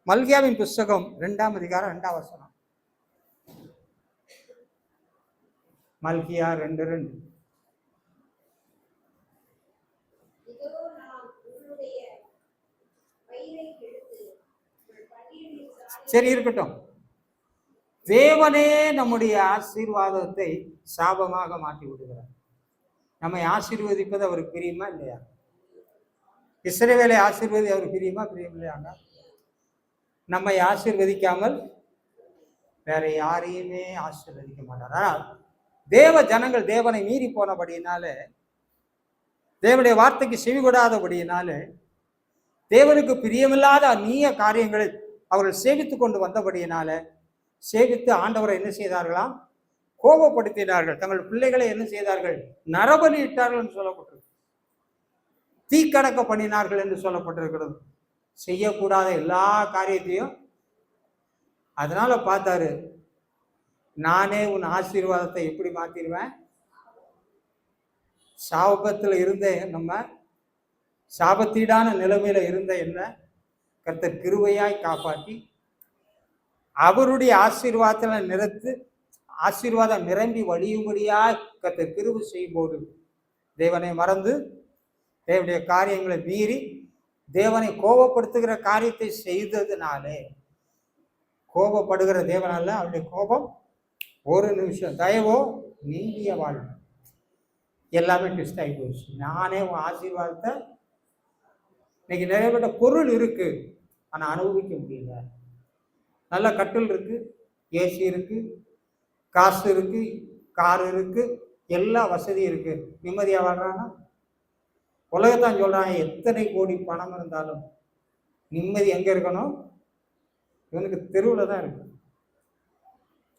மல்கியாவின் புஸ்தகம் 2ஆம் அதிகாரம் 2ஆம் வசனம். மல்கியா 2:2. சரி, இருக்கட்டும். தேவனே நம்முடைய ஆசீர்வாதத்தை சாபமாக மாற்றி விடுகிறார். நம்மை ஆசீர்வதிப்பது அவருக்கு பிரியுமா இல்லையா? இஸ்ரவேலை ஆசீர்வதி அவருக்கு பிரியுமா பிரியமில்லையாங்க? நம்மை ஆசீர்வதிக்காமல் வேற யாரையுமே ஆசீர்வதிக்க மாட்டார். ஆனால் தேவ ஜனங்கள் தேவனை மீறி போனபடியினால, தேவனுடைய வார்த்தைக்கு செவிகொடாதபடியினால, தேவனுக்கு பிரியமில்லாத அந்நிய காரியங்களை அவர்கள் சேவித்துக் கொண்டு வந்தபடியினால, சேவித்து ஆண்டவரை என்ன செய்தார்களாம்? கோபப்படுத்தினார்கள். தங்கள் பிள்ளைகளை என்ன செய்தார்கள்? நரபலியிட்டார்கள் என்று சொல்லப்பட்டிருக்கு. தீக்கணக்க பண்ணினார்கள் என்று சொல்லப்பட்டிருக்கிறது. செய்யக்கூடாத எல்லா காரியத்தையும். அதனால பார்த்தாரு, நானே உன் ஆசீர்வாதத்தை எப்படி மாத்திருவேன்? சாபத்தில் இருந்த நம்ம, சாபத்தீடான நிலைமையில இருந்த என்ன கர்த்தர் கிருபையாய் காப்பாற்றி அவருடைய ஆசீர்வாதத்தில் நிறுத்து ஆசீர்வாதம் நிரம்பி வழியும்படியாய் கர்த்தர் கிருபை செய்யும் போது தேவனை மறந்து தேவனுடைய காரியங்களை மீறி தேவனை கோபப்படுத்துகிற காரியத்தை செய்ததுனாலே, கோபப்படுகிற தேவனால அவருடைய கோபம் ஒரு நிமிஷம், தயவோ நீங்கிய வாழ்வு எல்லாமே ட்விஸ்ட் ஆகி போச்சு. நானே உன் ஆசீர்வாதத்தை, இன்னைக்கு நிறைய பேட்ட பொருள் இருக்கு ஆனா அனுபவிக்க முடியல. நல்ல கட்டில் இருக்கு, ஏசி இருக்கு, காசு இருக்கு, கார் இருக்கு, எல்லா வசதியும் இருக்கு, நிம்மதியா வாழ்றானா? உலகத்தான் சொல்றாங்க, எத்தனை கோடி பணம் இருந்தாலும் நிம்மதி எங்க இருக்கணும்? இவனுக்கு தெருவில் தான் இருக்கு.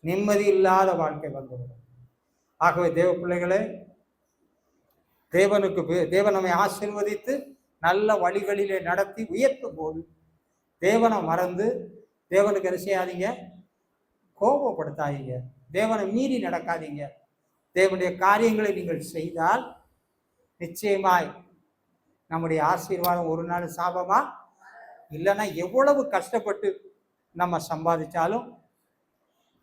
நிம்மதி இல்லாத வாழ்க்கை வந்துவிடும். ஆகவே தேவ பிள்ளைகளே, தேவன் நம்மை ஆசீர்வதித்து நல்ல வழிகளிலே நடத்தி உயர்த்தும் போது தேவனை மறந்து தேவனுக்கு என்ன செய்யாதீங்க? கோபப்படுத்தாதீங்க. தேவனை மீறி நடக்காதீங்க. தேவனுடைய காரியங்களை நீங்கள் செய்தால் நிச்சயமாய் நம்முடைய ஆசீர்வாதம் ஒரு நாள் சாபமா இல்லைன்னா எவ்வளவு கஷ்டப்பட்டு நம்ம சம்பாதிச்சாலும்,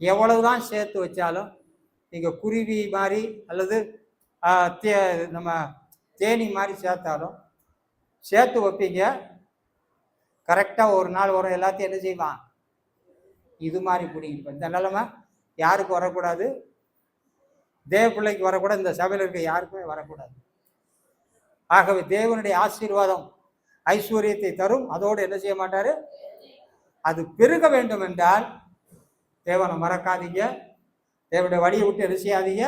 எவ்வளவுதான் சேர்த்து வச்சாலும், நீங்கள் குருவி மாதிரி அல்லது நம்ம தேனி மாதிரி சேர்த்தாலும் சேர்த்து வைப்பீங்க. கரெக்டாக ஒரு நாள் வரும், எல்லாத்தையும் என்ன செய்வான்? இது மாதிரி பிடிக்கும். இந்த நிலைமை யாருக்கு வரக்கூடாது? தேவ பிள்ளைக்கு வரக்கூடாது, இந்த சபையில் இருக்க யாருக்குமே வரக்கூடாது. ஆகவே தேவனுடைய ஆசீர்வாதம் ஐஸ்வர்யத்தை தரும். அதோடு என்ன செய்ய மாட்டாரு? அது பெருக வேண்டும் என்றால் தேவனை மறக்காதீங்க. தேவனுடைய வழியை விட்டு என்ன செய்யாதீங்க?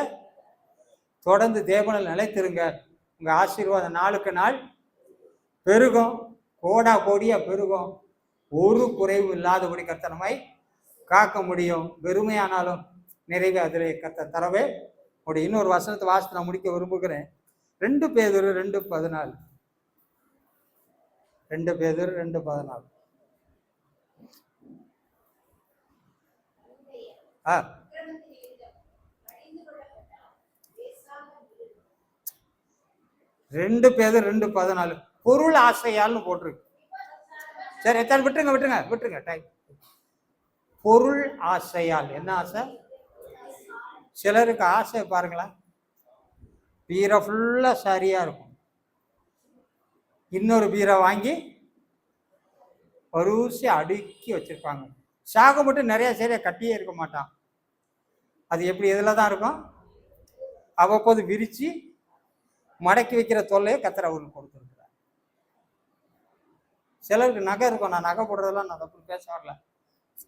தொடர்ந்து தேவனில் நிலைத்திருங்க. உங்க ஆசீர்வாதம் நாளுக்கு நாள் பெருகும், கோடா கோடியா பெருகும். ஒரு குறைவு இல்லாதபடி கர்த்தனமாய் காக்க முடியும். வெறுமையானாலும் நிறைவே அதிலே கர்த்தர் தரவே முடியும். இன்னொரு வசனத்தை வாசித்து நான் முடிக்க விரும்புகிறேன். 2 பேதுரு 2:14. 2 பேதுரு 2:14. ரெண்டு பேதுரு 2:14. பொருள் ஆசையால்னு போட்டிருக்கு. சரி, எத்தனை விட்டுருங்க விட்டுருங்க விட்டுருங்க டைம். பொருள் ஆசையால். என்ன ஆசை? சிலருக்கு ஆசை பாருங்களேன், பீரை ஃபுல்லா சரியா இருக்கும், இன்னொரு பீரை வாங்கி பருசி அடுக்கி வச்சிருப்பாங்க. சாக மட்டும் நிறைய சரியா கட்டியே இருக்க மாட்டான். அது எப்படி எதுல தான் இருக்கும்? அவ்வப்போது விரிச்சு மடக்கி வைக்கிற தொல்லையை கத்தர் அவருக்கு கொடுத்துருக்கிறார். சிலருக்கு நகை இருக்கும், நான் நகை போடுறதெல்லாம் நான் தப்பு பேச வரல,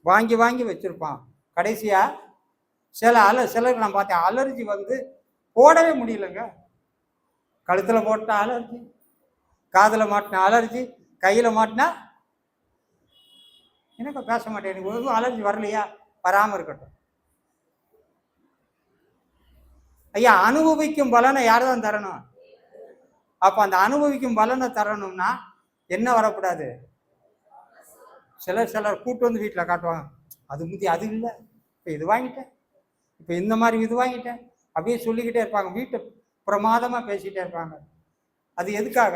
வாங்கி வாங்கி வச்சிருப்பான். கடைசியா சிலருக்கு நான் பார்த்தேன், அலர்ஜி வந்து போடவே முடியலங்க. கழுத்துல போட்டா அலர்ஜி, காதுல மாட்டினா அலர்ஜி, கையில மாட்டினா. எனக்கு பேச மாட்டேன், எனக்கு எதுவும் அலர்ஜி வரலையா? வராம இருக்கட்டும். ஐயா, அனுபவிக்கும் பலனை யார் தான் தரணும்? அப்ப அந்த அனுபவிக்கும் பலனை தரணும்னா என்ன வரக்கூடாது? சிலர் கூட்டு வந்து வீட்டில் காட்டுவாங்க, அது முந்தி அது இல்லை, இப்போ இது வாங்கிட்டேன், இப்போ இந்த மாதிரி இது வாங்கிட்டேன், அப்படியே சொல்லிக்கிட்டே இருப்பாங்க, வீட்டை பிரமாதமா பேசிக்கிட்டே இருப்பாங்க. அது எதுக்காக?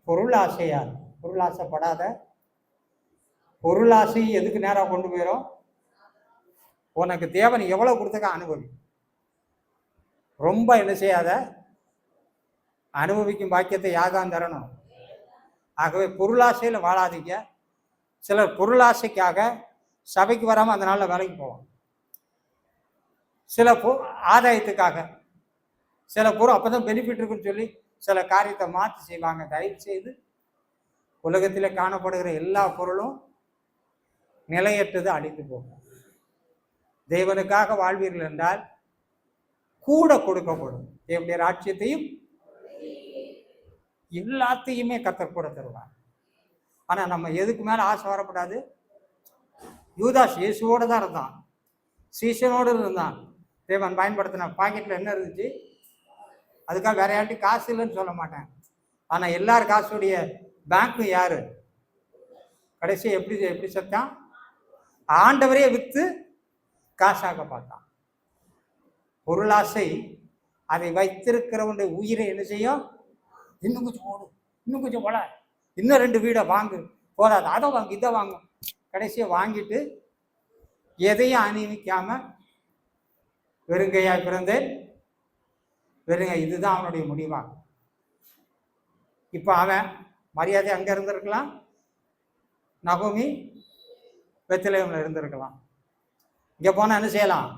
பொருள் ஆசையா? பொருள் ஆசைப்படாத. பொருள் ஆசை எதுக்கு நேரம் கொண்டு போயிடும்? உனக்கு தேவன் எவ்வளவு கொடுத்தக்க அனுபவி. ரொம்ப என்ன செய்யாத, அனுபவிக்கும் பாக்கியத்தை யாதான் தரணும். ஆகவே பொருளாசையில் வாழாதீங்க. சிலர் பொருளாசைக்காக சபைக்கு வராமல் அந்த நாளில் வேலைக்கு போவோம். சில ஆதாயத்துக்காக, சில பொருள் அப்போதான் பெனிஃபிட் இருக்குன்னு சொல்லி சில காரியத்தை மாற்றி செய்வாங்க. தயவு செய்து உலகத்தில் காணப்படுகிற எல்லா பொருளும் நிலையற்றது, அழிந்து போகும். தேவனுக்காக வாழ்வீர்கள் என்றால் கூட கொடுக்கப்படும். தேவனுடைய ராஜ்யத்தையும் எல்லாத்தையுமே கர்த்தர் கூட தருவார். ஆனா நம்ம எதுக்கு மேல ஆசை வரக்கூடாது? யூதாஸ் இயேசுவோட தான் இருந்தான், சீசனோடு இருந்தான். தேவன் பயன்படுத்தின பாக்கெட்ல என்ன இருந்துச்சு? அதுக்காக வேற யார்ட்டையும் காசு இல்லைன்னு சொல்ல மாட்டேன். ஆனா எல்லார் காசுடைய பேங்க்கும் யாரு? கடைசி எப்படி செத்தான்? ஆண்டவரே வித்து காசாக பார்த்தான். பொருளாசை அதை வைத்திருக்கிறவனுடைய உயிரை என்ன செய்யும்? இன்னும் கொஞ்சம் ஓடும், இன்னும் கொஞ்சம் போல, இன்னும் 2 வீடை வாங்கு, போதாது, அதை வாங்கு, இதை வாங்கும். கடைசியை வாங்கிட்டு எதையும் அணிவிக்காம வெறுங்கையாய் பிறந்தேன், வெறுங்க, இதுதான் அவனுடைய முடிவா. இப்ப அவன் மரியாதை அங்க இருந்திருக்கலாம், நகோமி பெத்லகேம்ல இருந்திருக்கலாம். இங்க போனா என்ன செய்யலாம்?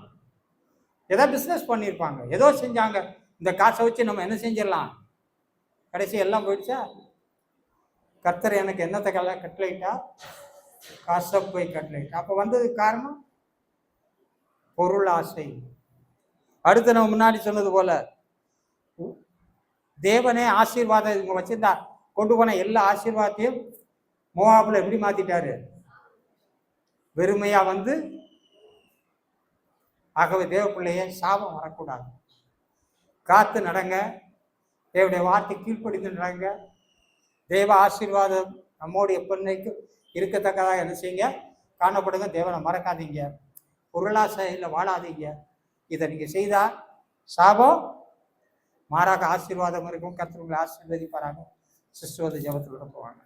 ஏதோ பிசினஸ் பண்ணியிருப்பாங்க, ஏதோ செஞ்சாங்க, இந்த காசை வச்சு நம்ம என்ன செஞ்சிடலாம். கடைசி எல்லாம் போயிடுச்சா? கர்த்தர் எனக்கு என்னத்தை கட்டளையிட்டா? காசப்பை கட்டளையிட்டா. அப்ப வந்ததுக்கு காரணம் பொருள் ஆசை. அடுத்து நம்ம முன்னாடி சொன்னது போல தேவனே ஆசீர்வாதம் இவங்க வச்சிருந்தா கொண்டு போன எல்லா ஆசீர்வாதத்தையும் மோவாபுல எப்படி மாத்திட்டாரு? வெறுமையா வந்து. ஆகவே தேவ பிள்ளைய சாபம் வரக்கூடாது. காத்து நடங்க, தேவனுடைய வார்த்தை கீழ்ப்படிந்து நடங்க. தேவ ஆசீர்வாதம் நம்மோடு எப்பன்னைக்கு இருக்கத்தக்கதாக என்ன செய்யுங்க? காணப்படுங்க. தேவனை மறக்காதீங்க, பொருளாசையில் வாழாதீங்க. இதை நீங்க செய்தா சாபம் மாறாக ஆசீர்வாதம் இருக்கும். கர்த்தர் உங்களை ஆசீர்வதிப்பாராக. சிஸ்டர் ஜெபத்தில் போவாங்க.